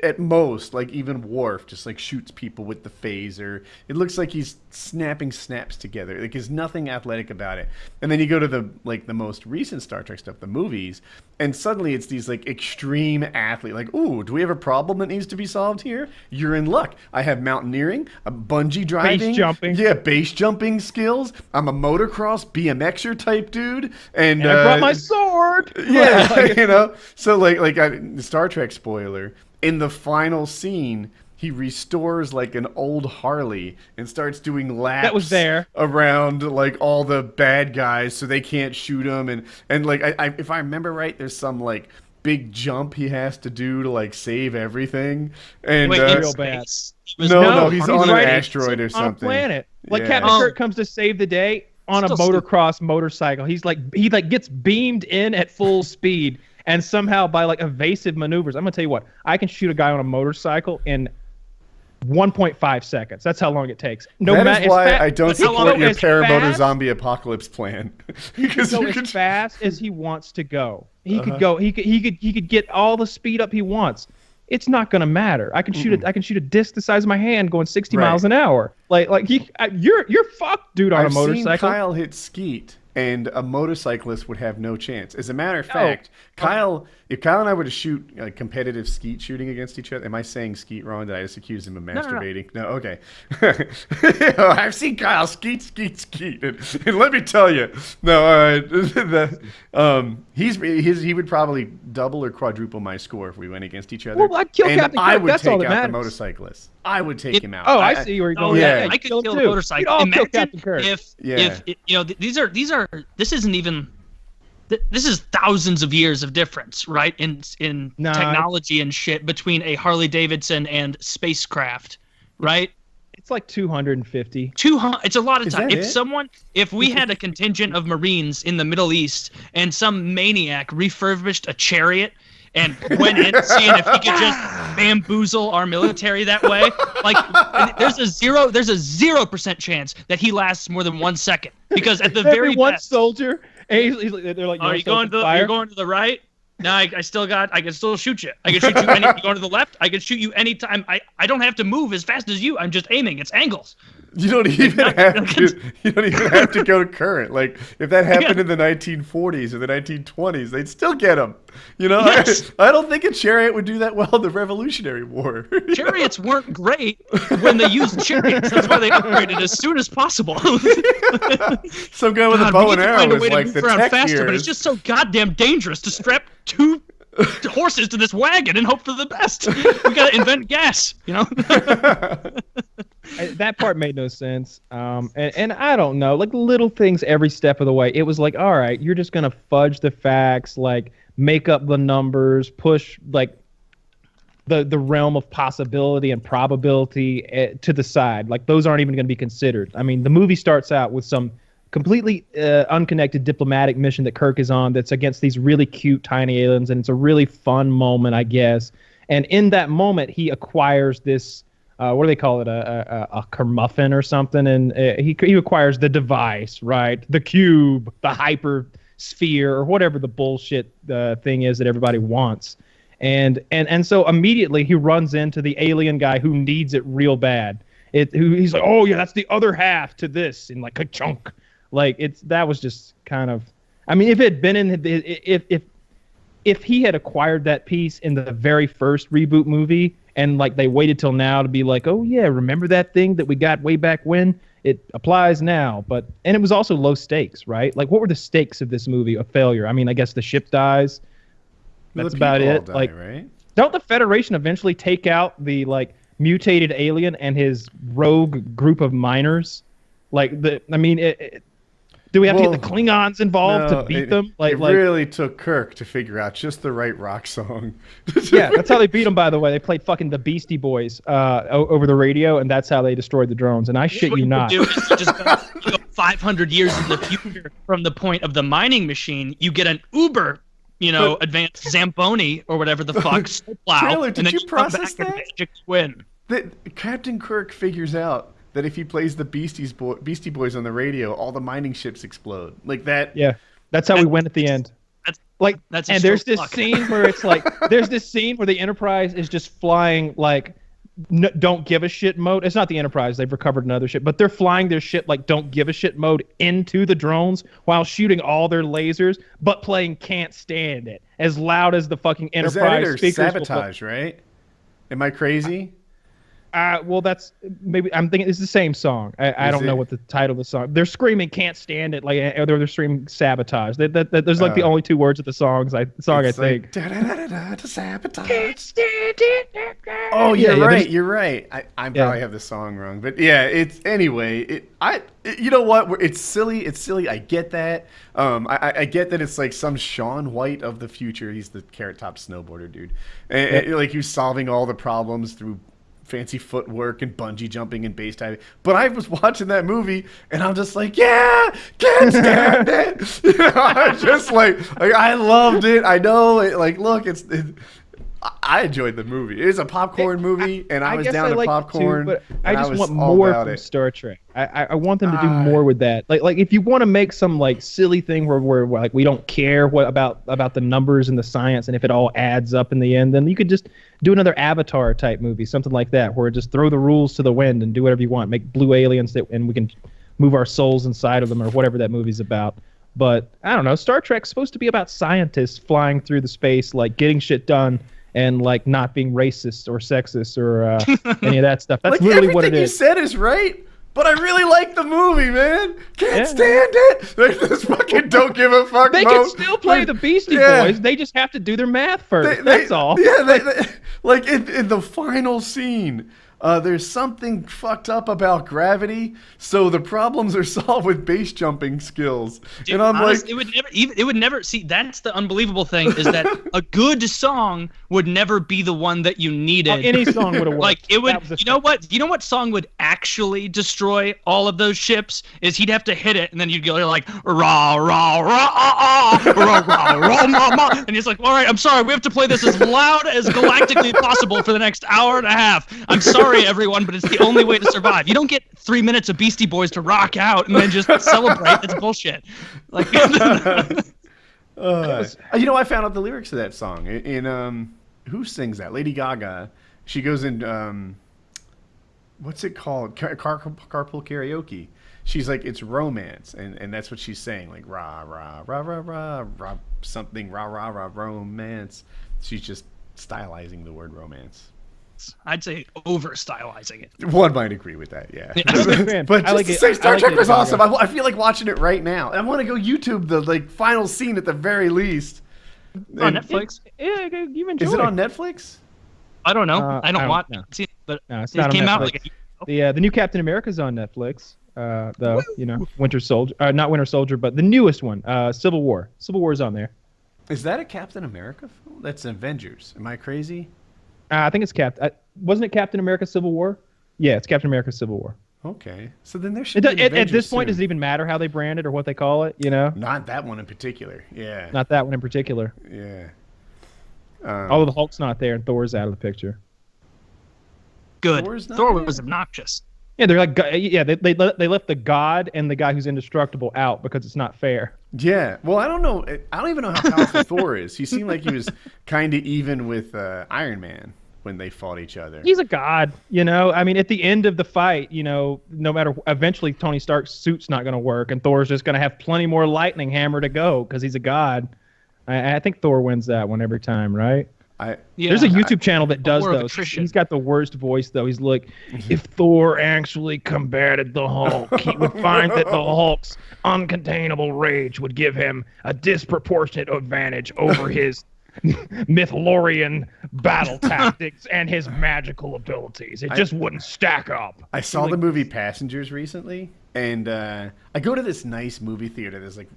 at most, like even Worf just like shoots people with the phaser. It looks like he's snapping snaps together. Like there's nothing athletic about it. And then you go to the most recent Star Trek stuff, the movies, and suddenly it's these like extreme athlete. Like, ooh, do we have a problem that needs to be solved here? You're in luck. I have mountaineering, a bungee driving, base jumping. yeah, base jumping skills. I'm a motocross BMXer type dude, and I brought my sword. yeah, you know. So the Star Trek spoiler in the final scene, he restores like an old Harley and starts doing laps. That was there around like all the bad guys, so they can't shoot him. And like if I remember right, there's some like big jump he has to do to like save everything. And Wait, in real bad. space? no, he's on an right. asteroid or on a something. planet. Like Yeah. Captain Kirk comes to save the day on a Still stupid. motocross motorcycle. He gets beamed in at full speed, and somehow by like evasive maneuvers, I'm gonna tell you what, I can shoot a guy on a motorcycle in 1.5 seconds. That's how long it takes. That is why I don't he can support go your as paramotor fast- zombie apocalypse plan. He can Because go you as could fast as he wants to go. He could go. He could get all the speed up he wants. It's not gonna matter. I can shoot I can shoot a disc the size of my hand going 60 Right. miles an hour. You're fucked, dude, on I've a motorcycle. seen Kyle hit skeet, and a motorcyclist would have no chance. As a matter of fact, if Kyle and I were to shoot competitive skeet shooting against each other, am I saying skeet wrong? Did I just accuse him of masturbating? No, okay. I've seen Kyle skeet, and let me tell you, no, he would probably double or quadruple my score if we went against each other. Well, I'd kill and Captain I Kirk. would That's take all that out the matters. motorcyclist. I would take him out. Oh, I see where you're Oh going. yeah. I could kill kill him a too. motorcycle. We'd all kill Imagine Captain Kirk. this isn't even. This is thousands of years of difference, right? In Nah. technology and shit between a Harley Davidson and spacecraft, right? It's like 250. 200. It's a lot of Is time. that If we had a contingent of Marines in the Middle East and some maniac refurbished a chariot and went in seeing if he could just bamboozle our military that way, like there's a 0% chance that he lasts more than 1 second, because at the very one best, soldier. And they're like, you're going to the right? No, I can still shoot you. I can shoot you you going to the left? I can shoot you anytime. I don't have to move as fast as you. I'm just aiming. It's angles. You don't even have to go to current. Like if that happened in the 1940s or the 1920s, they'd still get them. You know, Yes. I don't think a chariot would do that well in the Revolutionary War. Chariots weren't great when they used chariots. That's why they upgraded as soon as possible. Some guy with a God, bow we and need to arrow find a is way to like move the around tech faster, years. but it's just so goddamn dangerous to strap two horses to this wagon and hope for the best. We gotta invent gas, you know? That part made no sense. And I don't know, like little things every step of the way. It was like, all right, you're just gonna fudge the facts, like make up the numbers, push like the realm of possibility and probability to the side. Like those aren't even going to be considered. I mean, the movie starts out with some completely unconnected diplomatic mission that Kirk is on that's against these really cute tiny aliens, and it's a really fun moment, I guess. And in that moment, he acquires this, what do they call it, a curmuffin or something, and he acquires the device, right? The cube, the hyper sphere, or whatever the bullshit thing is that everybody wants. And so immediately he runs into the alien guy who needs it real bad. He's like, oh yeah, that's the other half to this, and like a chunk. Like that was just kind of, I mean, if it had been if he had acquired that piece in the very first reboot movie, and like they waited till now to be like, oh yeah, remember that thing that we got way back when? It applies now. And it was also low stakes, right? Like what were the stakes of this movie? A failure. I mean, I guess the ship dies. That's about it. Die, like, right? Don't the Federation eventually take out the like mutated alien and his rogue group of miners? Like do we have to get the Klingons involved to beat them? It really took Kirk to figure out just the right rock song. Yeah, that's how they beat them. By the way, they played fucking the Beastie Boys over the radio, and that's how they destroyed the drones. And I shit you not. Do is you just go 500 years in the future from the point of the mining machine. You get an uber, advanced Zamboni or whatever the fuck snowplow, Taylor, did and then you come process back and that? magic win. Captain Kirk figures out that if he plays the Beastie Boys on the radio, all the mining ships explode. Like that. Yeah, that's how we win at the end. Like, That's a and there's stroke this luck. scene where it's like, there's this scene where the Enterprise is just flying like, don't give a shit mode. It's not the Enterprise; they've recovered another ship, but they're flying their shit like don't give a shit mode into the drones while shooting all their lasers, but playing "Can't Stand It" as loud as the fucking Is that Enterprise it or speakers. will play. Sabotage, right? Am I crazy? Well, that's maybe I'm thinking it's the same song. I Is don't know it? what the title of the song. They're screaming "Can't Stand It" like, or they're screaming "Sabotage." There's like the only two words of the song. I It's think. like, da-da-da-da-da, to sabotage. Stand it. Oh, Yeah, you're yeah, right. there's- You're right. I Yeah. probably have the song wrong, but yeah, it's anyway. You know what? It's silly. It's silly. I get that. I get that it's like some Sean White of the future. He's the Carrot Top snowboarder dude, and like he's solving all the problems through fancy footwork and bungee jumping and base diving. But I was watching that movie and I'm just like, yeah, can't stand it. You know, I was just like I loved it. I know it. Like, look, I enjoyed the movie. It was a popcorn movie, and I was guess down to like it popcorn. too, but I and just was want all more about from it. Star Trek. I want them to do more with that. Like if you want to make some like silly thing where like we don't care what about the numbers and the science, and if it all adds up in the end, then you could just do another Avatar type movie, something like that, where just throw the rules to the wind and do whatever you want. Make blue aliens and we can move our souls inside of them or whatever that movie's about. But I don't know. Star Trek's supposed to be about scientists flying through the space, like getting shit done. And like not being racist or sexist or any of that stuff. That's Like literally what it everything you is. said is right, but I really like the movie, man. Can't Yeah. stand it. Like this fucking don't give a fuck. They mode. can still play the Beastie Yeah. Boys. They just have to do their math first. They- That's all. Yeah, like in the final scene, there's something fucked up about gravity, so the problems are solved with base jumping skills. Dude, and I'm honestly, like, it would never see. That's the unbelievable thing is that a good song would never be the one that you needed. Any song would have worked. Like it would. That was the You know what? You know what song would actually destroy all of those ships? Is he'd have to hit it, and then you'd go like rah rah rah ah ah rah rah rah ma ma, and he's like, all right, I'm sorry, we have to play this as loud as galactically possible for the next hour and a half. I'm sorry, everyone, but it's the only way to survive. You don't get 3 minutes of Beastie Boys to rock out and then just celebrate. That's bullshit. Like. you know, I found out the lyrics to that song in who sings that? Lady Gaga. She goes in what's it called? Carpool karaoke. She's like, it's romance, and that's what she's saying, like rah rah rah rah rah rah something rah rah rah romance. She's just stylizing the word romance. I'd say over stylizing it. One might agree with that, yeah. I'm a big fan. But I like just to it. say I Star like Trek Lady was Gaga. awesome. I feel like watching it right now. I want to go YouTube the like final scene at the very least. On And- Netflix? Yeah, you enjoy Is it on Netflix? I don't know. I I don't don't want know. see, but No, it's it not on came out Netflix. like The new Captain America's on Netflix. Winter Soldier, not Winter Soldier, but the newest one, Civil War. Civil War's on there. Is that a Captain America film? That's Avengers. Am I crazy? I think it's wasn't it Captain America Civil War? Yeah, it's Captain America Civil War. Okay. So then there should be an At Avengers this point, soon. does it even matter how they brand it or what they call it? You know, Not that one in particular. Yeah. not that one in particular. Yeah. Although the Hulk's not there and Thor's out of the picture. good. Thor's not Thor there? was obnoxious. Yeah, they're like, they left the god and the guy who's indestructible out because it's not fair. Yeah. Well, I don't know. I don't even know how powerful Thor is. He seemed like he was kind of even with Iron Man when they fought each other. He's a god, you know. I mean, at the end of the fight, you know, no matter, eventually Tony Stark's suit's not going to work, and Thor's just going to have plenty more lightning hammer to go because he's a god. I think Thor wins that one every time, right? Yeah. There's a YouTube channel that does More of a those. Christian. He's got the worst voice, though. He's like, if Thor actually combated the Hulk, he would find that the Hulk's uncontainable rage would give him a disproportionate advantage over his Mythlorian battle tactics and his magical abilities. It just wouldn't stack up. I saw the movie Passengers recently, and I go to this nice movie theater. There's like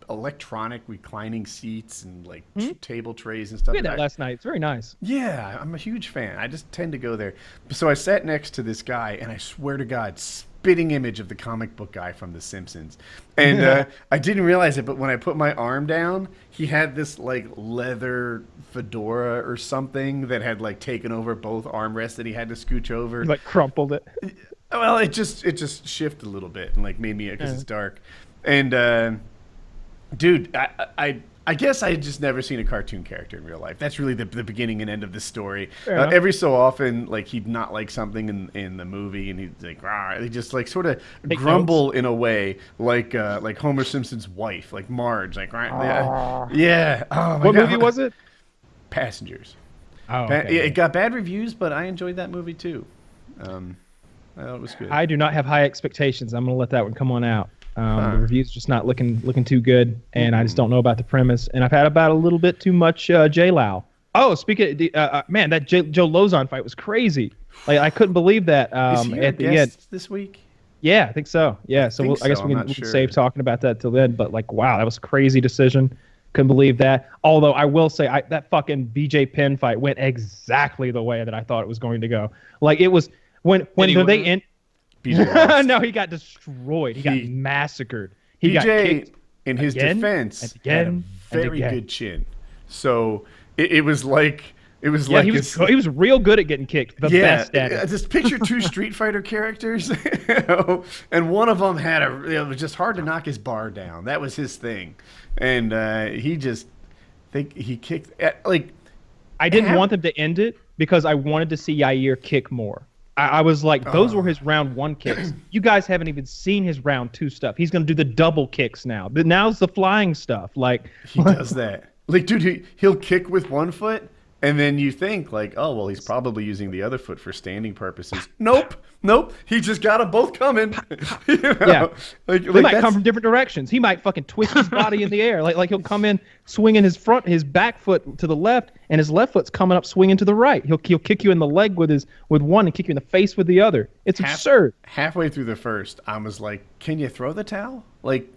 electronic reclining seats and like table trays and stuff. We had that last night. It's very nice. Yeah, I'm a huge fan. I just tend to go there. So I sat next to this guy, and I swear to God, spitting image of the comic book guy from The Simpsons. And I didn't realize it, but when I put my arm down, he had this like leather fedora or something that had like taken over both armrests that he had to scooch over. He like crumpled it. Well, it just shifted a little bit and like made me because it's dark. And dude, I guess I had just never seen a cartoon character in real life. That's really the beginning and end of the story. Fair enough. Every so often, like he'd not like something in the movie, and he'd like, rah, he just like sort of Take grumble in a way, like Homer Simpson's wife, like Marge, like rah, yeah. Oh my What God. movie was it? Passengers. Oh, Yeah, okay. it got bad reviews, but I enjoyed that movie too. I thought it was good. I do not have high expectations. I'm gonna let that one come on out. Huh. The reviews just not looking too good, and I just don't know about the premise. And I've had about a little bit too much J-Lao. Oh, speaking of the man, that Joe Lozon fight was crazy. Like I couldn't believe that Is he our at the end. guest this week? Yeah, I think so. Yeah, so think I guess so. we I'm can, not we can sure. save talking about that till then. But like, wow, that was a crazy decision. Couldn't believe that. Although I will say, that fucking BJ Penn fight went exactly the way that I thought it was going to go. Like it was when they win? end. BJ lost. No, he got destroyed. He got He- massacred. He got BJ, kicked. in his again, defense, and again, had a and very again. good chin. So it was like Yeah, like he was real good at getting kicked. The best at it. Just picture two Street Fighter characters, and one of them had it was just hard to knock his bar down. That was his thing, and he kicked like I didn't How- want them to end it because I wanted to see Yair kick more. I was like, those were his round 1 kicks. You guys haven't even seen his round 2 stuff. He's going to do the double kicks now. But now's the flying stuff. Like he does that. Like, dude, he'll kick with one foot, and then you think like, oh well, he's probably using the other foot for standing purposes. Nope. He just got them both coming. You know? Yeah. like they might that's- come from different directions. He might fucking twist his body in the air. Like he'll come in swinging his back foot to the left, and his left foot's coming up swinging to the right. He'll kick you in the leg with one and kick you in the face with the other. It's absurd. Halfway through the first, I was like, "Can you throw the towel?" Like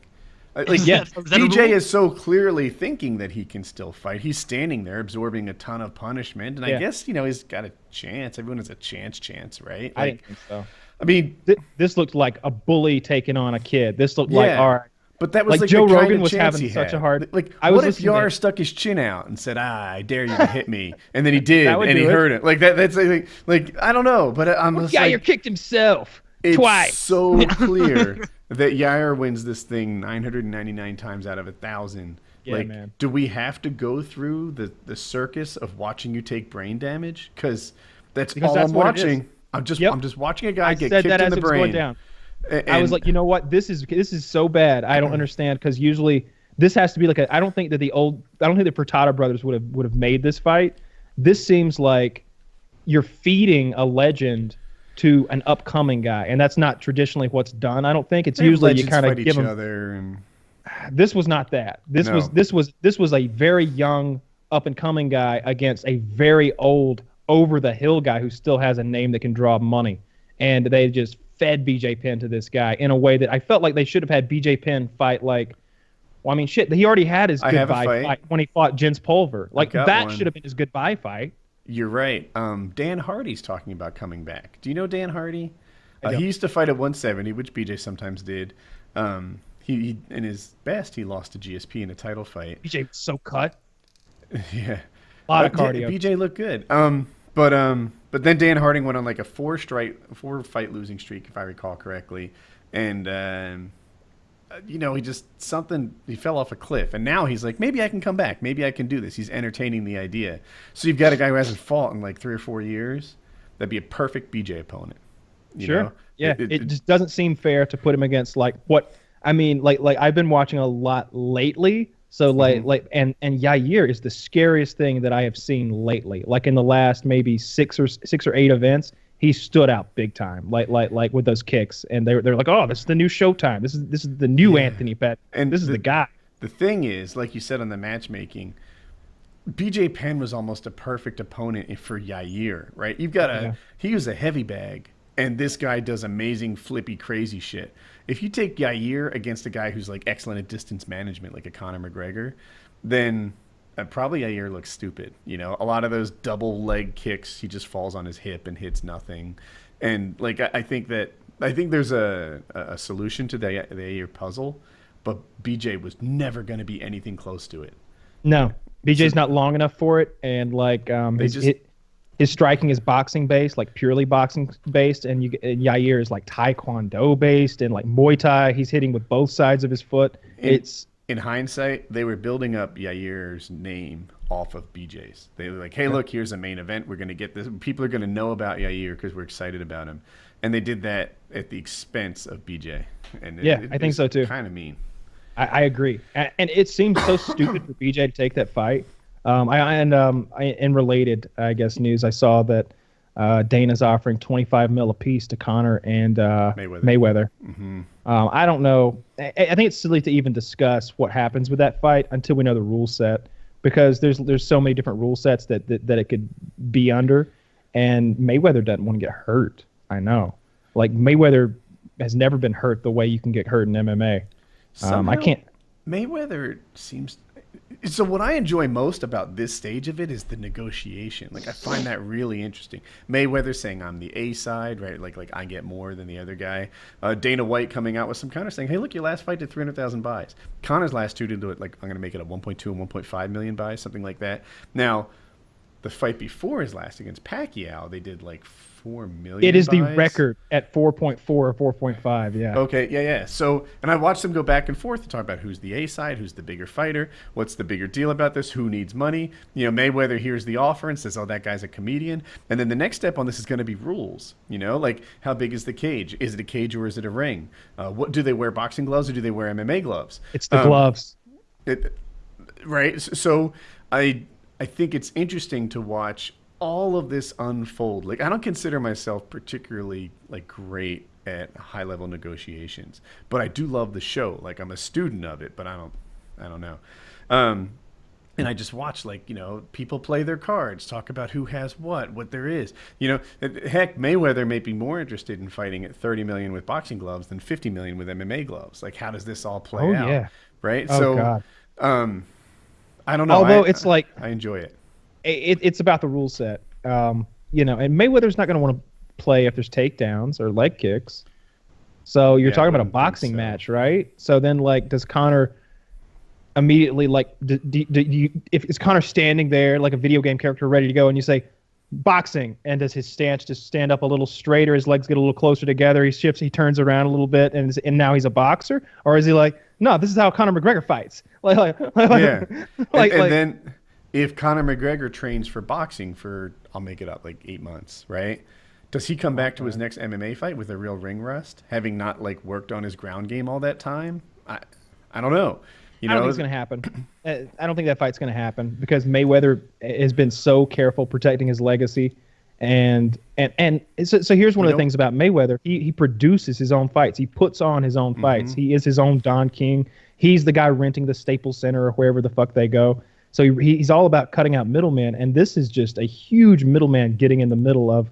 Yeah. Is that a BJ rule? is so clearly thinking that he can still fight. He's standing there absorbing a ton of punishment, and I Yeah. guess he's got a chance. Everyone has a chance, right? I Like, didn't think so. I mean, This looked like a bully taking on a kid. This looked like, Yeah. all right. but that was Like, like Joe the kind Rogan of was chance having he such had. a hard- Like, I was what if listening to- Yar stuck his chin out and said, "I dare you to hit me," and then he did, That would and he do it. hurt it. Like that. That's like I don't know, but I'm just Yair like, kicked himself it's twice. so clear that Yair wins this thing 999 times out of 1,000. Yeah, like, man. do we have to go through the circus of watching you take brain damage? Because that's all that's I'm what it is. watching. I'm just Yep. watching a guy I get said kicked that in as the it was brain. going down. And, I was like, you know what? This is so bad. I don't understand because usually this has to be like I don't think the Furtado brothers would have made this fight. This seems like you're feeding a legend to an upcoming guy, and that's not traditionally what's done. I don't think it's they have usually you legends kind of fight give each them. other, and This was not that. This No. was a very young up and coming guy against a very old over the hill guy who still has a name that can draw money, and they just fed BJ Penn to this guy in a way that I felt like they should have had BJ Penn fight like. Well, I mean, shit. He already had his I have a goodbye fight. fight when he fought Jens Pulver. Like got that one. should have been his goodbye fight. you're right. Dan Hardy's talking about coming back. Do you know Dan Hardy? don't. He used to fight at 170, which BJ sometimes did. He in his best, he lost to GSP in a title fight. BJ was so cut. Yeah, A lot of Yeah, cardio. BJ looked good. But then Dan Harding went on like a 4-fight losing streak, if I recall correctly, and he fell off a cliff, and now he's like, maybe I can come back, maybe I can do this. He's entertaining the idea. So you've got a guy who hasn't fought in like 3 or 4 years. That'd be a perfect BJ opponent. You Sure. know? Yeah. It just doesn't seem fair to put him against like what I mean, like I've been watching a lot lately. So like and Yair is the scariest thing that I have seen lately. Like in the last maybe 6 or 8 events, he stood out big time. Like with those kicks. And they're like, oh, this is the new Showtime. This is the new Anthony Pettis. And This is the guy. The thing is, like you said on the matchmaking, BJ Penn was almost a perfect opponent for Yair, right? He was a heavy bag, and this guy does amazing flippy crazy shit. If you take Yair against a guy who's like excellent at distance management, like a Conor McGregor, then probably Yair looks stupid. You know, a lot of those double leg kicks, he just falls on his hip and hits nothing. And like I think there's a solution to the Yair puzzle, but BJ was never going to be anything close to it. No. BJ's not long enough for it, and like his striking is boxing based, like purely boxing based, and Yair is like Taekwondo based and like Muay Thai. He's hitting with both sides of his foot. It's in hindsight, they were building up Yair's name off of BJ's. They were like, hey, look, here's a main event. We're going to get this. People are going to know about Yair because we're excited about him. And they did that at the expense of BJ. And I think so too. Kind of mean. I agree. And it seems so stupid for BJ to take that fight. In related, I guess, news, I saw that Dana's offering $25 million apiece to Conor and Mayweather. Mm-hmm. I don't know. I think it's silly to even discuss what happens with that fight until we know the rule set, because there's so many different rule sets that it could be under, and Mayweather doesn't want to get hurt. I know. Like, Mayweather has never been hurt the way you can get hurt in MMA. I can't. Mayweather seems. So what I enjoy most about this stage of it is the negotiation. Like, I find that really interesting. Mayweather saying I'm the A side, right? Like I get more than the other guy. Dana White coming out with some counter saying, hey, look, your last fight did 300,000 buys. Conor's last two did it, like, I'm going to make it a 1.2 and 1.5 million buys, something like that. Now, the fight before his last against Pacquiao, they did like 4 million. It is buys. the record at 4.4 or 4.5. Yeah. Okay. Yeah. So, and I watched them go back and forth to talk about who's the A side, who's the bigger fighter, what's the bigger deal about this, who needs money. You know, Mayweather hears the offer and says, "Oh, that guy's a comedian." And then the next step on this is going to be rules. You know, like, how big is the cage? Is it a cage or is it a ring? What do they wear? Boxing gloves or do they wear MMA gloves? It's the gloves. Right. So I think it's interesting to watch all of this unfold. Like, I don't consider myself particularly like great at high level negotiations, but I do love the show. Like, I'm a student of it, but I don't know. And I just watch, like, you know, people play their cards, talk about who has what there is. You know, heck, Mayweather may be more interested in fighting at 30 million with boxing gloves than 50 million with MMA gloves. Like, how does this all play out? Yeah. Right. Oh, God. I don't know. Although it's like, I enjoy it. It's about the rule set. You know, and Mayweather's not going to want to play if there's takedowns or leg kicks. So you're talking about a boxing match, right? So then, like, does Conor immediately, like, if is Conor standing there like a video game character ready to go, and you say boxing, and does his stance just stand up a little straighter, his legs get a little closer together, he shifts, he turns around a little bit, and now he's a boxer? Or is he like, no, this is how Conor McGregor fights? Yeah. And then if Conor McGregor trains for boxing for, I'll make it up, like 8 months, right? Does he come back to his next MMA fight with a real ring rust, having not, like, worked on his ground game all that time? I don't know. You know, I don't think it's going to happen. I don't think that fight's going to happen because Mayweather has been so careful protecting his legacy. And so here's one of the things about Mayweather. He produces his own fights. He puts on his own fights. Mm-hmm. He is his own Don King. He's the guy renting the Staples Center or wherever the fuck they go. So he's all about cutting out middlemen. And this is just a huge middleman getting in the middle of,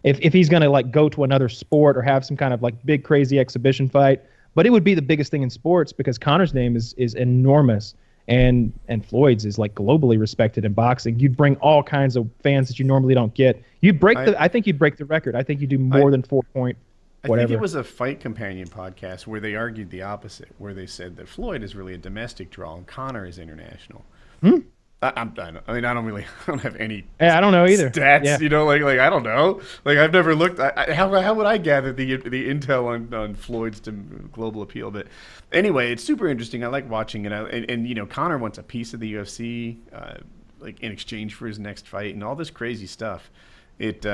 if he's going to, like, go to another sport or have some kind of, like, big crazy exhibition fight. But it would be the biggest thing in sports because Conor's name is enormous, and Floyd's is, like, globally respected in boxing. You'd bring all kinds of fans that you normally don't get. I think you'd break the record. I think you do more than 4 point whatever. I think it was a Fight Companion podcast where they argued the opposite, where they said that Floyd is really a domestic draw and Conor is international. I don't have any. Yeah, I don't know either. Stats, yeah. You know, like I don't know. Like, I've never looked. How would I gather the intel on Floyd's global appeal? But anyway, it's super interesting. I like watching it. And you know, Conor wants a piece of the UFC, like, in exchange for his next fight, and all this crazy stuff. It's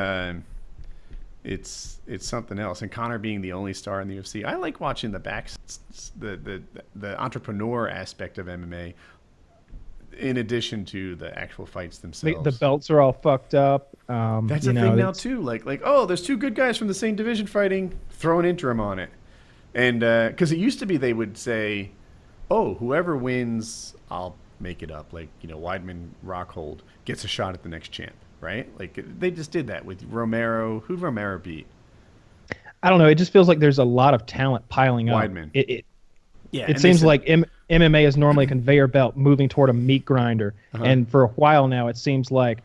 something else. And Conor being the only star in the UFC, I like watching the entrepreneur aspect of MMA. In addition to the actual fights themselves, the belts are all fucked up. That's a thing now too. Like, oh, there's two good guys from the same division fighting. Throw an interim on it, and because it used to be they would say, oh, whoever wins, I'll make it up. Like, you know, Weidman Rockhold gets a shot at the next champ, right? Like, they just did that with Romero. Who'd Romero beat? I don't know. It just feels like there's a lot of talent piling up. Weidman. It seems like MMA is normally a conveyor belt moving toward a meat grinder. And for a while now, it seems like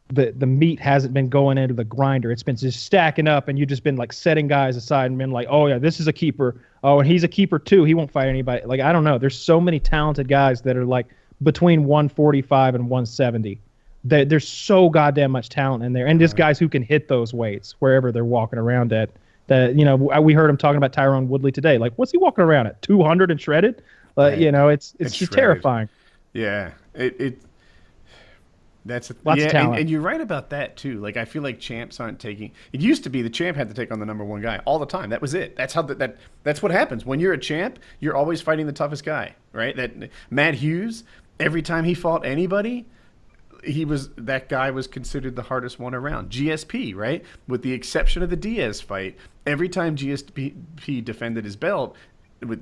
the meat hasn't been going into the grinder. It's been just stacking up, and you've just been, like, setting guys aside and been like, oh, yeah, this is a keeper. Oh, and he's a keeper, too. He won't fight anybody. Like, I don't know. There's so many talented guys that are, like, between 145 and 170. There's so goddamn much talent in there. And just guys who can hit those weights wherever they're walking around at. You know, we heard him talking about Tyron Woodley today. Like, what's he walking around at? 200 and shredded? But Right. you know, it's It's just shredded. terrifying. Yeah, that's Lots of talent. and you're right about that too. Like I feel like champs aren't taking. It used to be the champ had to take on the number one guy all the time. That was it. That's how that's what happens when you're a champ. You're always fighting the toughest guy, right? That Matt Hughes. Every time he fought anybody, that guy was considered the hardest one around. GSP, right? With the exception of the Diaz fight, every time GSP defended his belt,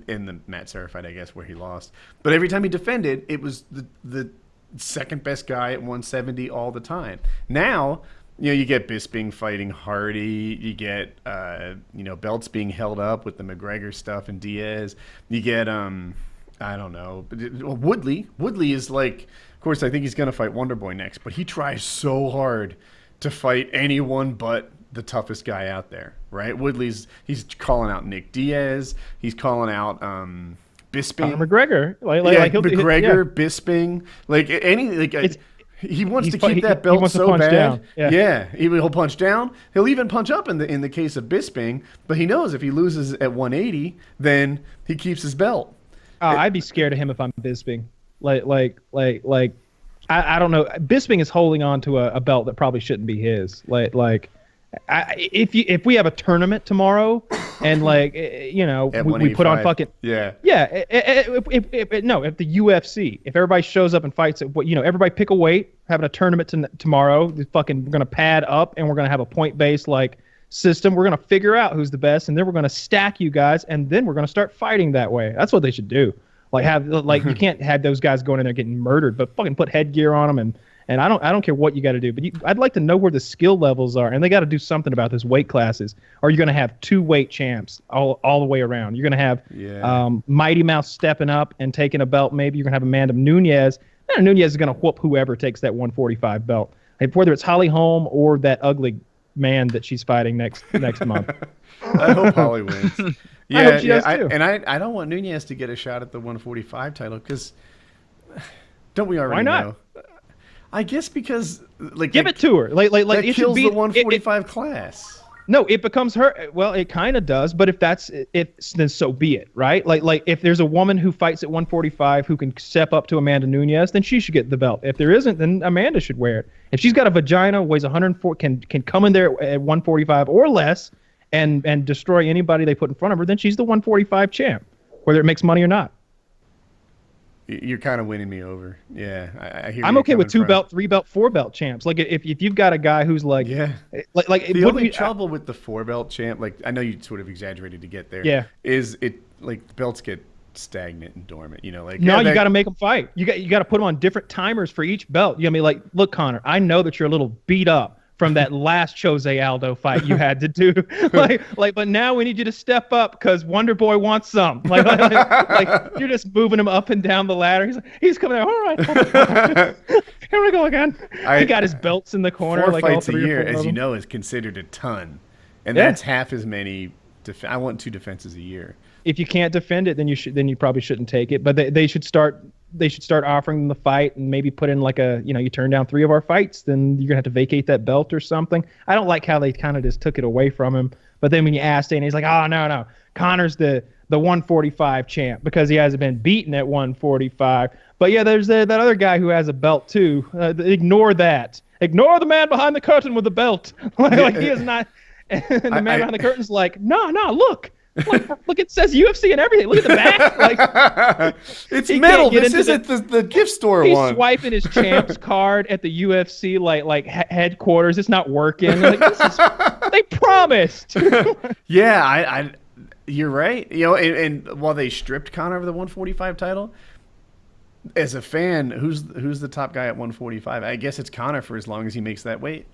in the Matt Serra fight, I guess, where he lost, but every time he defended, it was the second best guy at 170 all the time. Now, you get Bisping fighting Hardy. You get belts being held up with the McGregor stuff and Diaz. You get I don't know, Woodley. Woodley is like, of course, I think he's gonna fight Wonderboy next, but he tries so hard to fight anyone but the toughest guy out there, right? He's calling out Nick Diaz. He's calling out Bisping. Conor McGregor, McGregor, Bisping, he wants to keep that belt wants to so punch bad. down. Yeah. He'll punch down. He'll even punch up in the case of Bisping, but he knows if he loses at 180, then he keeps his belt. I'd be scared of him if I'm Bisping. I don't know. Bisping is holding on to a belt that probably shouldn't be his. If we have a tournament tomorrow and we put on fucking if the UFC, if everybody shows up and fights everybody pick a weight, having a tournament tomorrow, we're gonna pad up and we're gonna have a point based system. We're gonna figure out who's the best and then we're gonna stack you guys and then we're gonna start fighting that way. That's what they should do. You can't have those guys going in there getting murdered, but fucking put headgear on them and I don't care what you got to do, but I'd like to know where the skill levels are, and they got to do something about this weight classes. Or you're going to have two weight champs all the way around. You're going to have Mighty Mouse stepping up and taking a belt. Maybe you're going to have Amanda Nunes. Amanda Nunes is going to whoop whoever takes that 145 belt, whether it's Holly Holm or that ugly man that she's fighting next month. I hope Holly wins. I hope she does too. I don't want Nunes to get a shot at the 145 title because don't we already know? I guess because give it to her. That it kills the 145 class. No, it becomes her. Well, it kind of does, but if that's it, then so be it, right? If there's a woman who fights at 145 who can step up to Amanda Nunes, then she should get the belt. If there isn't, then Amanda should wear it. If she's got a vagina, weighs 104, can come in there at 145 or less, and destroy anybody they put in front of her, then she's the 145 champ, whether it makes money or not. You're kind of winning me over. Yeah, I hear. I'm okay with 2-belt, 3-belt, 4-belt champs. if you've got a guy who's the only trouble with the 4-belt champ, I know you sort of exaggerated to get there. Yeah, is it belts get stagnant and dormant? You got to make them fight. You got to put them on different timers for each belt. You know, look, Conor, I know that you're a little beat up from that last Jose Aldo fight you had to do, but now we need you to step up because Wonder Boy wants some. You're just moving him up and down the ladder. He's coming out. All right, here we go again. He got his belts in the corner. 4 fights all 3 a year, or 4 as of you them. know, is considered a ton, and that's half as many. I want 2 defenses a year. If you can't defend it, then you probably shouldn't take it. But they should start. They should start offering them the fight and maybe put in you turn down 3 of our fights, then you're gonna have to vacate that belt or something. I don't like how they kind of just took it away from him. But then when you asked him, he's like, oh no, Conor's the 145 champ because he hasn't been beaten at 145. But yeah, there's that other guy who has a belt too. Ignore that. Ignore the man behind the curtain with the belt. He is not. And the man behind the curtain's like, no, look. Look, it says UFC and everything. Look at the back. It's metal. This isn't the gift store he's one. He's swiping his champs card at the UFC headquarters. It's not working. They promised. Yeah, you're right. And while they stripped Conor of the 145 title, as a fan, who's the top guy at 145? I guess it's Conor for as long as he makes that weight.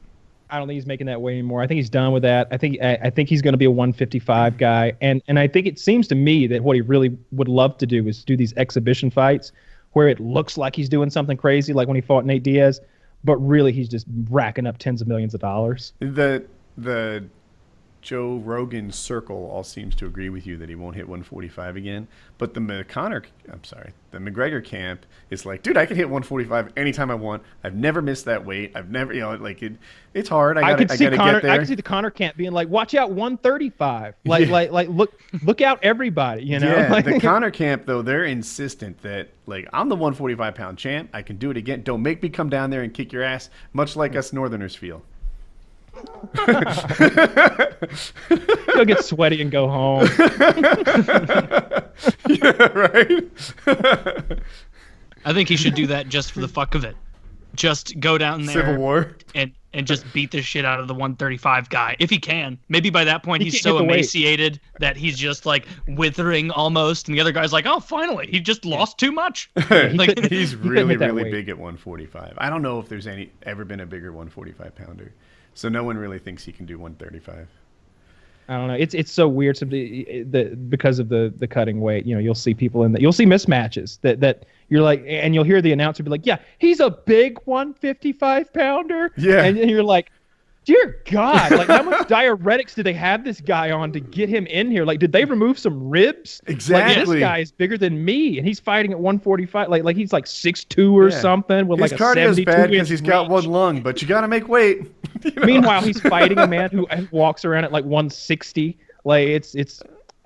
I don't think he's making that weight anymore. I think he's done with that. I think he's going to be a 155 guy, and I think it seems to me that what he really would love to do is do these exhibition fights where it looks like he's doing something crazy, like when he fought Nate Diaz, but really he's just racking up tens of millions of dollars. The Joe Rogan's circle all seems to agree with you that he won't hit 145 again. But the McGregor camp is like, dude, I can hit 145 anytime I want. I've never missed that weight. I've never, like it's hard. I gotta get there. I could see the Conor camp being like, watch out, 135. Like look out, everybody. You know. Yeah, the Conor camp though, they're insistent that like I'm the 145-pound champ. I can do it again. Don't make me come down there and kick your ass, much like us Northerners feel. You'll get sweaty and go home. Yeah, right. I think he should do that just for the fuck of it. Just go down there, Civil War, and just beat the shit out of the 135 guy if he can. Maybe by that point He he's can't so hit the weight. emaciated that he's just like withering almost, and the other guy's like, "Oh, finally, he just lost too much." Like, he's couldn't really hit that really weight. big at 145. I don't know if there's ever been a bigger 145 pounder. So no one really thinks he can do 135. I don't know. It's so weird. Because of the cutting weight, you'll see people you'll see mismatches that you're like, and you'll hear the announcer be like, "Yeah, he's a big 155 pounder." Yeah. And you're like, dear God, like how much diuretics did they have this guy on to get him in here? Like, did they remove some ribs? Like, Exactly. this guy is bigger than me, and he's fighting at 145. Like he's like 6'2" or Yeah. something with His like a cardio's 72 bad because inch he's got reach. one lung, but you got to make weight. You know? Meanwhile, he's fighting a man who walks around at like 160. Like it's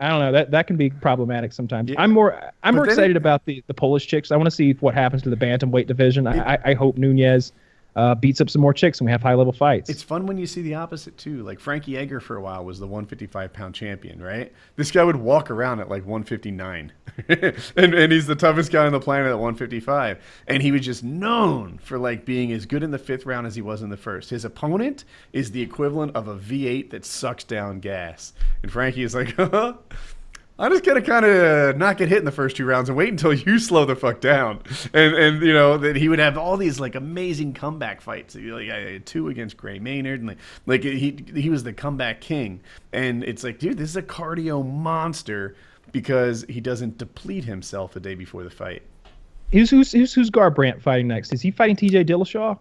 I don't know, that can be problematic sometimes. Yeah. I'm more then excited about the Polish chicks. I want to see what happens to the bantamweight division. I hope Nunez beats up some more chicks and we have high level fights. It's fun when you see the opposite too. Like Frankie Edgar for a while was the 155-pound champion, right? This guy would walk around at like 159, and he's the toughest guy on the planet at 155. And he was just known for like being as good in the 5th round as he was in the first. His opponent is the equivalent of a V8 that sucks down gas, and Frankie is like, I'm just gonna kind of not get hit in the first 2 rounds and wait until you slow the fuck down. And that he would have all these like amazing comeback fights. Like I had 2 against Gray Maynard, and like he was the comeback king. And it's like, dude, this is a cardio monster because he doesn't deplete himself a day before the fight. Who's Garbrandt fighting next? Is he fighting TJ Dillashaw?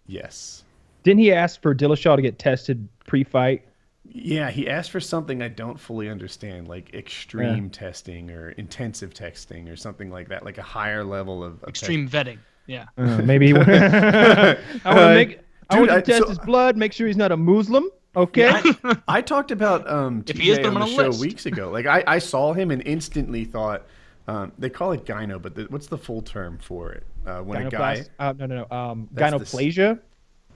Yes. Didn't he ask for Dillashaw to get tested pre-fight? Yeah, he asked for something I don't fully understand, like extreme testing or intensive testing or something like that, like a higher level of extreme vetting. Yeah. Maybe. I want to test so- his blood, make sure he's not a Muslim. Okay. I talked about If he is, TJ put on him the on a show list. weeks ago. Like I saw him and instantly thought they call it gyno, but what's the full term for it? When a guy No. That's the Gynoplasia.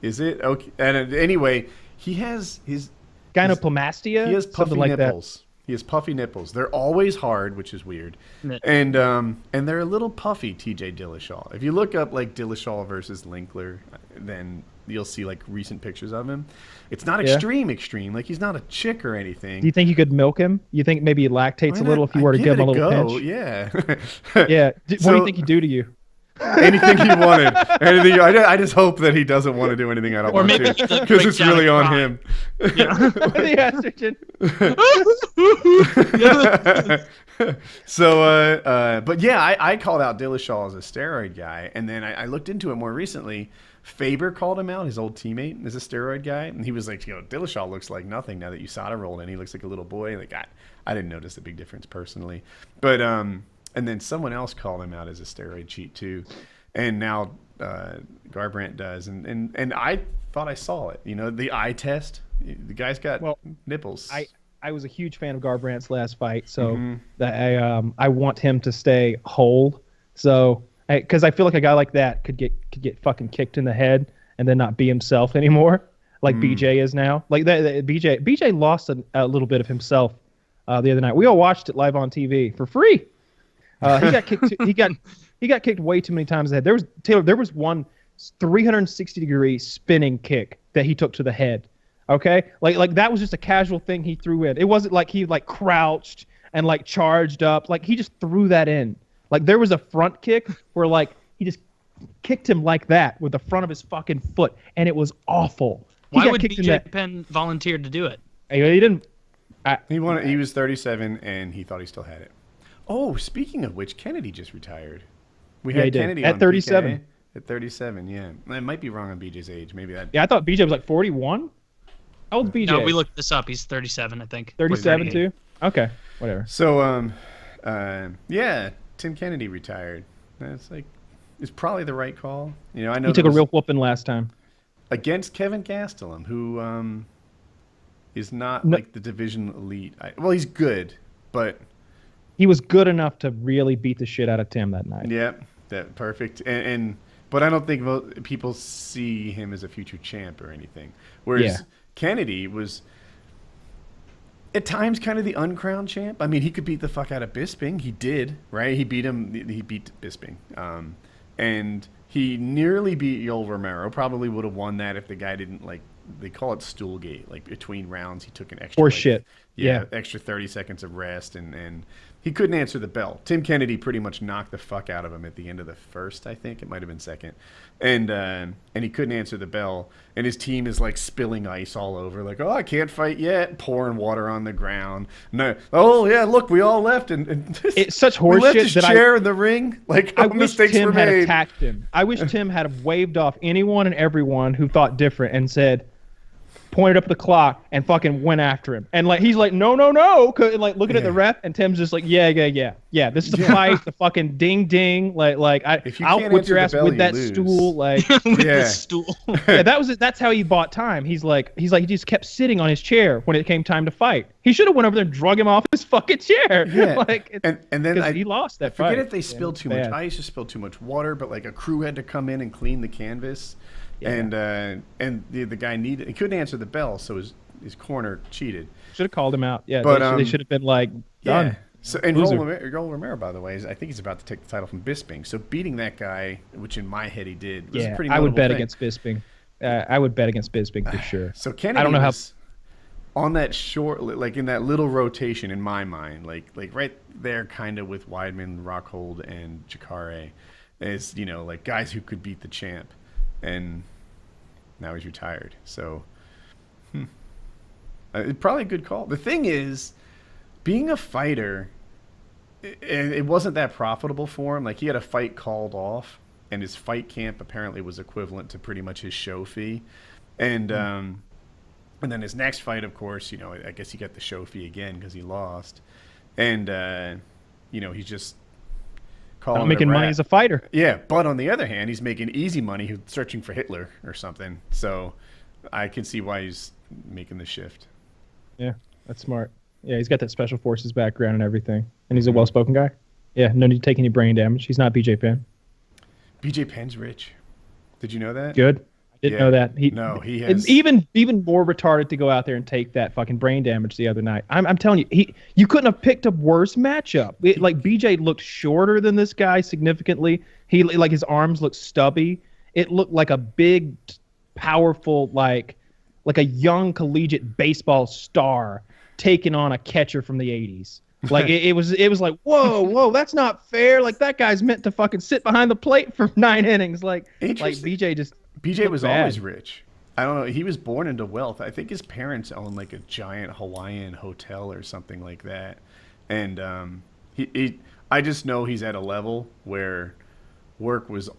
is it okay? And anyway, he has his Gynoplastia. he has puffy something like nipples. He has puffy nipples. They're always hard, which is weird, and they're a little puffy. TJ Dillashaw. If you look up like Dillashaw versus Linkler, then you'll see like recent pictures of him. It's not extreme. Like he's not a chick or anything. Do you think you could milk him? You think maybe he lactates a little if you were to give him a little pinch? Yeah. Yeah. What do you think he'd do to you? Anything he wanted. Anything. I just hope that he doesn't want to do anything I don't Or want maybe to, the because it's breakdown really of on crime. him. Yeah. The estrogen. So, but yeah, I called out Dillashaw as a steroid guy, and then I looked into it more recently. Faber called him out, his old teammate, as a steroid guy, and he was like, Dillashaw looks like nothing now that USADA rolled in. He looks like a little boy. Like I didn't notice a big difference personally, but and then someone else called him out as a steroid cheat too, and now Garbrandt does, and I thought I saw it. The eye test. The guy's got nipples. I was a huge fan of Garbrandt's last fight, so that I want him to stay whole. So because I feel like a guy like that could get fucking kicked in the head and then not be himself anymore, like BJ is now. Like that BJ lost a little bit of himself the other night. We all watched it live on TV for free. He got kicked. He got kicked way too many times in the head. There was one 360-degree spinning kick that he took to the head. Okay, like that was just a casual thing he threw in. It wasn't like he like crouched and like charged up. Like he just threw that in. Like there was a front kick where like he just kicked him like that with the front of his fucking foot, and it was awful. Why got would kicked in BJ Penn volunteer to do it? He didn't. He wanted. He was 37, and he thought he still had it. Oh, speaking of which, Kennedy just retired. We Yeah, he had did. Kennedy At on 37. PK. At 37, yeah. I might be wrong on BJ's age. Maybe that. Yeah, I thought BJ was like 41. How old's BJ? No, we looked this up. He's 37, I think. Or 37 38. too. Okay, whatever. So, yeah, Tim Kennedy retired. That's like, it's probably the right call. You know, I know He took a real whooping last time. against Kevin Gastelum, who is not No. like the division elite. Well, he's good, but He was good enough to really beat the shit out of Tim that night. yeah, that perfect. And but I don't think people see him as a future champ or anything. Whereas Yeah. Kennedy was at times kind of the uncrowned champ. I mean, he could beat the fuck out of Bisping. He did, right? He beat him. He beat Bisping, and he nearly beat Yoel Romero. Probably would have won that if the guy didn't like. They call it stoolgate. Like between rounds, he took an extra. Horse shit. Yeah, Yeah. extra 30 seconds of rest, and he couldn't answer the bell. Tim Kennedy pretty much knocked the fuck out of him at the end of the first, I think. It might have been second. And he couldn't answer the bell. And his team is like spilling ice all over, like, oh, I can't fight yet, pouring water on the ground. No, oh, yeah, look, we all left. And It's such we left horseshit his that chair in the ring. Like, I no wish mistakes Tim were had made. attacked him. I wish Tim had waved off anyone and everyone who thought different and said, pointed up the clock and fucking went after him. And like he's like, no, like looking at the ref, and Tim's just like, yeah. This is a fight. The fucking ding ding. If you I'll can't whip answer your the ass bell, with you that lose. stool. Like With Yeah. the stool. yeah, that's how he bought time. He's like he just kept sitting on his chair when it came time to fight. He should have went over there and drug him off his fucking chair. Yeah. like and then 'cause he lost that I forget fight. if they spilled too much bad. ice or spilled too much water, but like a crew had to come in and clean the canvas, and the guy he couldn't answer the bell, so his corner cheated. Should have called him out. Yeah, But, they should have been like done. Yeah. So and Loser. Yoel Romero, by the way, I think he's about to take the title from Bisping. So beating that guy, which in my head he did, was a Yeah, pretty. I would notable bet thing. against Bisping. I would bet against Bisping for sure. So Kennedy I don't know how. was on that short, like in that little rotation in my mind, like right there, kind of with Weidman, Rockhold, and Jacare, as like guys who could beat the champ, and now he's retired. So, probably a good call. The thing is, being a fighter, it wasn't that profitable for him. Like he had a fight called off, and his fight camp apparently was equivalent to pretty much his show fee, and then his next fight, of course, I guess he got the show fee again because he lost, and he's just calling Not it making a money wrap. as a fighter. Yeah, but on the other hand, he's making easy money searching for Hitler or something. So I can see why he's making the shift. Yeah, that's smart. Yeah, he's got that special forces background and everything, and he's a well-spoken guy. Yeah, no need to take any brain damage. He's not BJ Penn. BJ Penn's rich. Did you know that? Good. I didn't know that. He has. even more retarded to go out there and take that fucking brain damage the other night. I'm telling you, you couldn't have picked a worse matchup. Like BJ looked shorter than this guy significantly. He like his arms looked stubby. It looked like a big, powerful like a young collegiate baseball star taking on a catcher from the 80s. Like it was like whoa, that's not fair. Like that guy's meant to fucking sit behind the plate for 9 innings. Like Interesting. BJ was bad. always rich. I don't know. He was born into wealth. I think his parents owned like a giant Hawaiian hotel or something like that. And I just know he's at a level where work was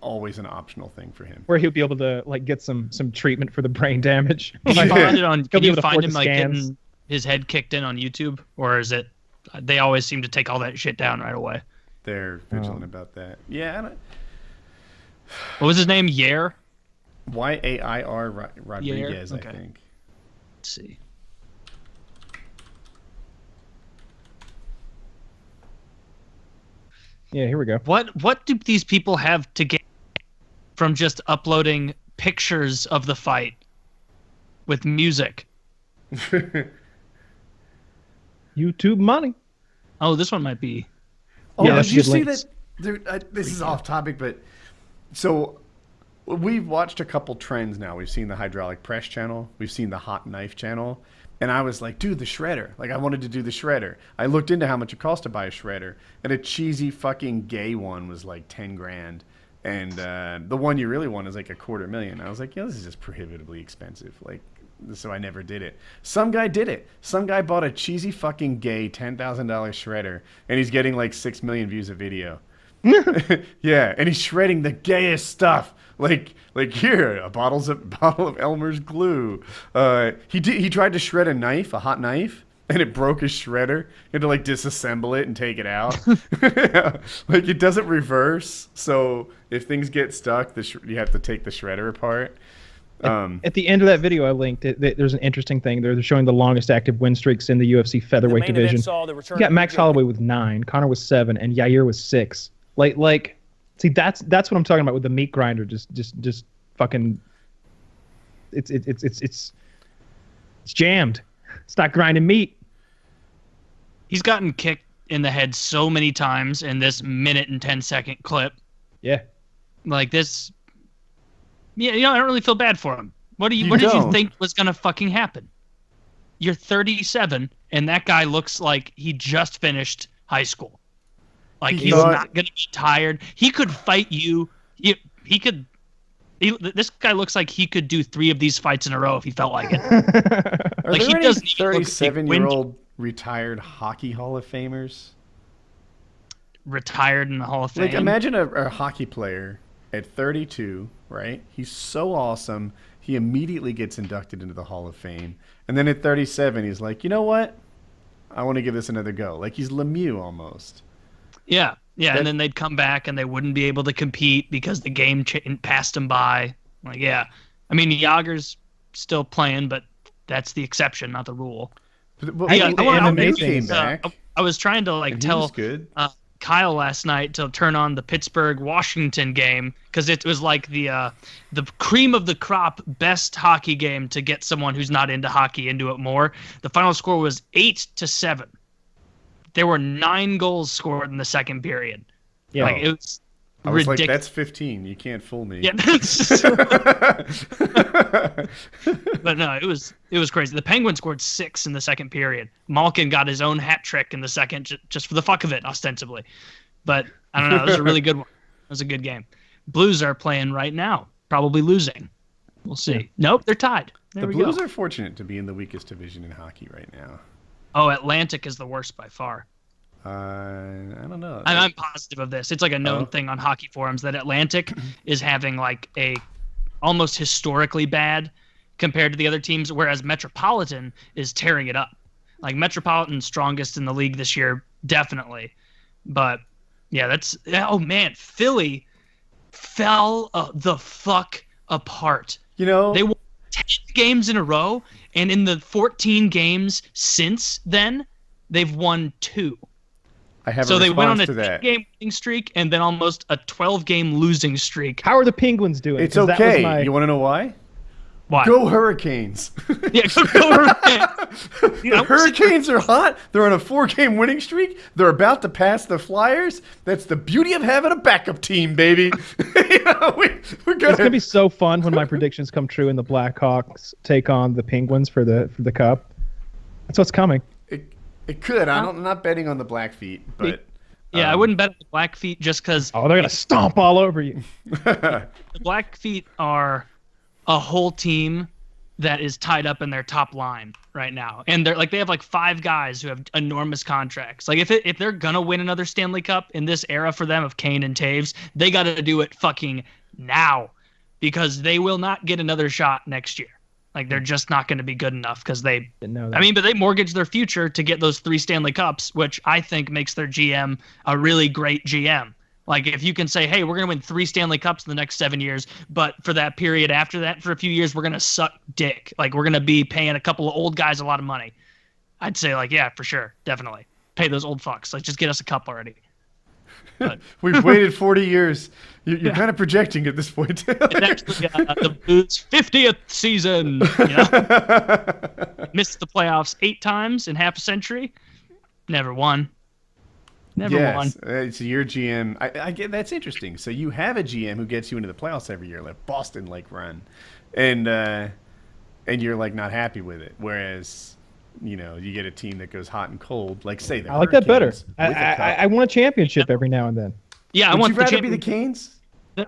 always an optional thing for him. where he'll be able to like get some treatment for the brain damage. Can you Like, find it on? he'll Can be you able to find afford him the like scans. getting his head kicked in on YouTube, or is it? They always seem to take all that shit down right away. They're vigilant about that. Yeah, I don't, What was his name? Yair. Yair Rodriguez, okay. I think. Let's see. Yeah, here we go. What do these people have to get from just uploading pictures of the fight with music? YouTube money. Oh, this one might be. Oh, Yeah, did that's you good see links. that? Dude, this is off topic, but so we've watched a couple trends now. We've seen the hydraulic press channel. We've seen the hot knife channel. And I was like, dude, the shredder. Like, I wanted to do the shredder. I looked into how much it cost to buy a shredder. And a cheesy fucking gay one was like 10 grand. And the one you really want is like $250,000. I was like, yeah, this is just prohibitively expensive. Like, so I never did it. Some guy did it. Some guy bought a cheesy fucking gay $10,000 shredder. And he's getting like 6 million views a video. Yeah, and he's shredding the gayest stuff. Like here, bottle of Elmer's glue. He tried to shred a hot knife, and it broke his shredder. He had to like disassemble it and take it out. Like it doesn't reverse, so if things get stuck, you have to take the shredder apart. At the end of that video I linked, there's an interesting thing. They're showing the longest active win streaks in the UFC featherweight division. You got Max Holloway with 9, Connor with 7, and Yair with 6. Like, see, that's what I'm talking about with the meat grinder. Just fucking, it's jammed. It's not grinding meat. He's gotten kicked in the head so many times in this minute and 10-second clip. Yeah. Like this. Yeah, I don't really feel bad for him. What did you think was gonna fucking happen? You're 37, and that guy looks like he just finished high school. Like he's not gonna be tired. He could fight you. This guy looks like he could do 3 of these fights in a row if he felt like it. Are like there he any doesn't even look 37-year-old retired hockey Hall of Famers? Retired in the Hall of Fame. Like imagine a hockey player at 32, right? He's so awesome. He immediately gets inducted into the Hall of Fame. And then at 37, he's like, you know what? I want to give this another go. Like he's Lemieux almost. Yeah. And then they'd come back and they wouldn't be able to compete because the game passed them by. Like, yeah. I mean, Yager's still playing, but that's the exception, not the rule. But I was trying to like tell Kyle last night to turn on the Pittsburgh-Washington game because it was like the cream of the crop best hockey game to get someone who's not into hockey into it more. The final score was 8-7. There were 9 goals scored in the second period. Yeah, like it was. I was ridiculous. like, that's 15. You can't fool me. Yeah, but no, it was crazy. The Penguins scored 6 in the second period. Malkin got his own hat trick in the second, just for the fuck of it, ostensibly. But I don't know. It was a really good one. It was a good game. Blues are playing right now, probably losing. We'll see. Yeah. Nope, they're tied. The Blues are fortunate to be in the weakest division in hockey right now. Oh, Atlantic is the worst by far. I don't know. I'm positive of this. It's like a known thing on hockey forums that Atlantic is having like a almost historically bad compared to the other teams, whereas Metropolitan is tearing it up. Like Metropolitan's strongest in the league this year, definitely. But yeah, Philly fell the fuck apart. You know, they won 10 games in a row, and in the 14 games since then, they've won 2. So they went on a 10-game winning streak and then almost a 12-game losing streak. How are the Penguins doing? It's okay. You want to know why? Why? Go Hurricanes. Yeah, go Hurricanes. The Hurricanes are hot. They're on a 4-game winning streak. They're about to pass the Flyers. That's the beauty of having a backup team, baby. It's going to be so fun when my predictions come true and the Blackhawks take on the Penguins for the Cup. That's what's coming. It could. I'm not betting on the Blackfeet, but yeah, I wouldn't bet on the Blackfeet just because. Oh, they're gonna stomp all over you. The Blackfeet are a whole team that is tied up in their top line right now, and they have like 5 guys who have enormous contracts. Like if they're gonna win another Stanley Cup in this era for them of Kane and Taves, they got to do it fucking now, because they will not get another shot next year. Like they're just not going to be good enough because they didn't know that. I mean, but they mortgaged their future to get those 3 Stanley Cups, which I think makes their GM a really great GM. Like if you can say, hey, we're going to win 3 Stanley Cups in the next 7 years, but for that period after that, for a few years, we're going to suck dick. Like we're going to be paying a couple of old guys a lot of money. I'd say like, yeah, for sure. Definitely. Pay those old fucks. Like just get us a cup already. But we've waited 40 years. You're kind of projecting at this point. It's actually the Blues' 50th season. Missed the playoffs 8 times in half a century. Never won. Won. It's your GM. I get that's interesting. So you have a GM who gets you into the playoffs every year, like Boston run, and you're like not happy with it. Whereas you get a team that goes hot and cold, like say the I like that better. I want a championship every now and then. Yeah, Would you rather be the Canes?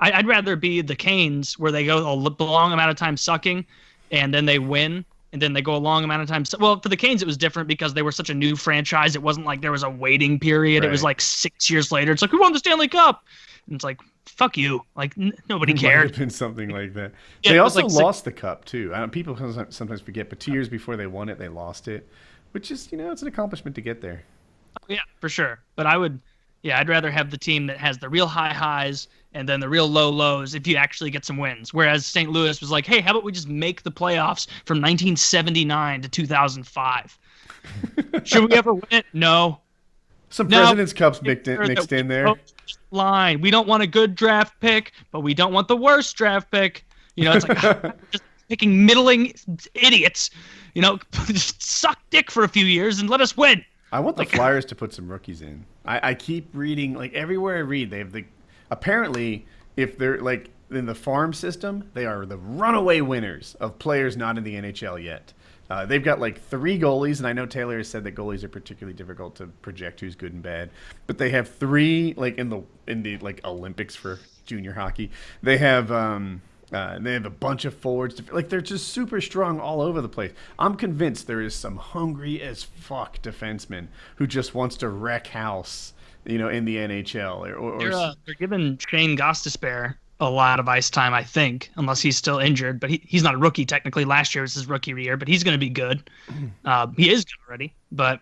I'd rather be the Canes, where they go a long amount of time sucking, and then they win, and then they go a long amount of time. So, well, for the Canes, it was different because they were such a new franchise. It wasn't like there was a waiting period. It was Right. like 6 years later. It's like, who won the Stanley Cup? And it's like, fuck you. Like, nobody It might cared. have been something like that. Yeah, They it was also like lost the cup too. People sometimes forget, but 2 years before they won it, they lost it, which is it's an accomplishment to get there. Yeah, for sure. But I'd rather have the team that has the real high highs and then the real low lows if you actually get some wins. Whereas St. Louis was like, hey, how about we just make the playoffs from 1979 to 2005? Should we ever win it? No. Some No. President's Cups mixed in there. Line. We don't want a good draft pick, but we don't want the worst draft pick. It's like just picking middling idiots. Just suck dick for a few years and let us win. I want the Flyers to put some rookies in. I keep reading, like everywhere I read, they have apparently, if they're like in the farm system, they are the runaway winners of players not in the NHL yet. They've got like 3 goalies, and I know Taylor has said that goalies are particularly difficult to project who's good and bad. But they have 3 like in the like Olympics for junior hockey. They have a bunch of forwards. Like they're just super strong all over the place. I'm convinced there is some hungry as fuck defenseman who just wants to wreck house, in the NHL. They're giving Shane Gostisbehere a lot of ice time, I think, unless he's still injured. But he's not a rookie technically. Last year was his rookie year, but he's going to be good. He is good already. But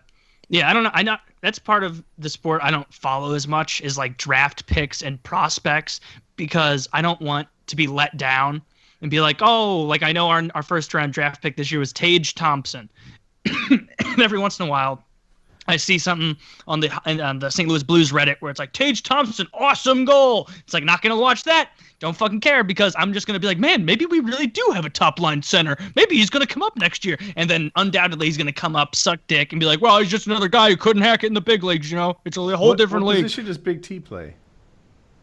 yeah, I don't know. That's part of the sport I don't follow as much is like draft picks and prospects because I don't want to be let down and be like, oh, like I know our first round draft pick this year was Tage Thompson. And every once in a while, I see something on the St. Louis Blues Reddit where it's like, Tage Thompson, awesome goal. It's like, not going to watch that. Don't fucking care because I'm just going to be like, man, maybe we really do have a top line center. Maybe he's going to come up next year. And then undoubtedly he's going to come up, suck dick, and be like, well, he's just another guy who couldn't hack it in the big leagues, It's a whole different what league. position does Big T play?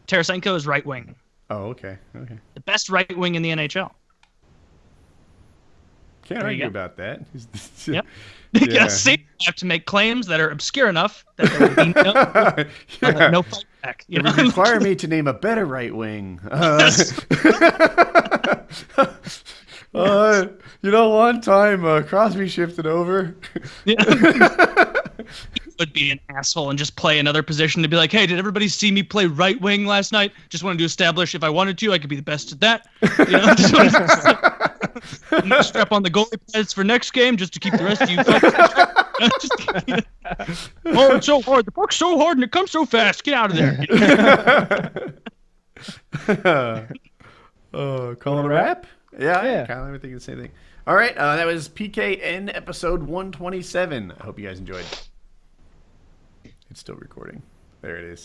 Tarasenko is right wing. Oh, okay. The best right wing in the NHL. Can't There you argue go. about that. Yep. Yeah. See, you have to make claims that are obscure enough that there will be Yeah. no fight back. It would require me to name a better right wing. One time Crosby shifted over. Would be an asshole and just play another position to be like, hey, did everybody see me play right wing last night? Just wanted to establish if I wanted to, I could be the best at that. I'm gonna strap on the goalie pads for next game just to keep the rest of you fuckers. Oh, it's so hard. The puck's so hard and it comes so fast. Get out of there. Call it a wrap? Yeah. Yeah. Kyle, everything the same thing. All right, that was PKN episode 127. I hope you guys enjoyed. It's still recording. There it is.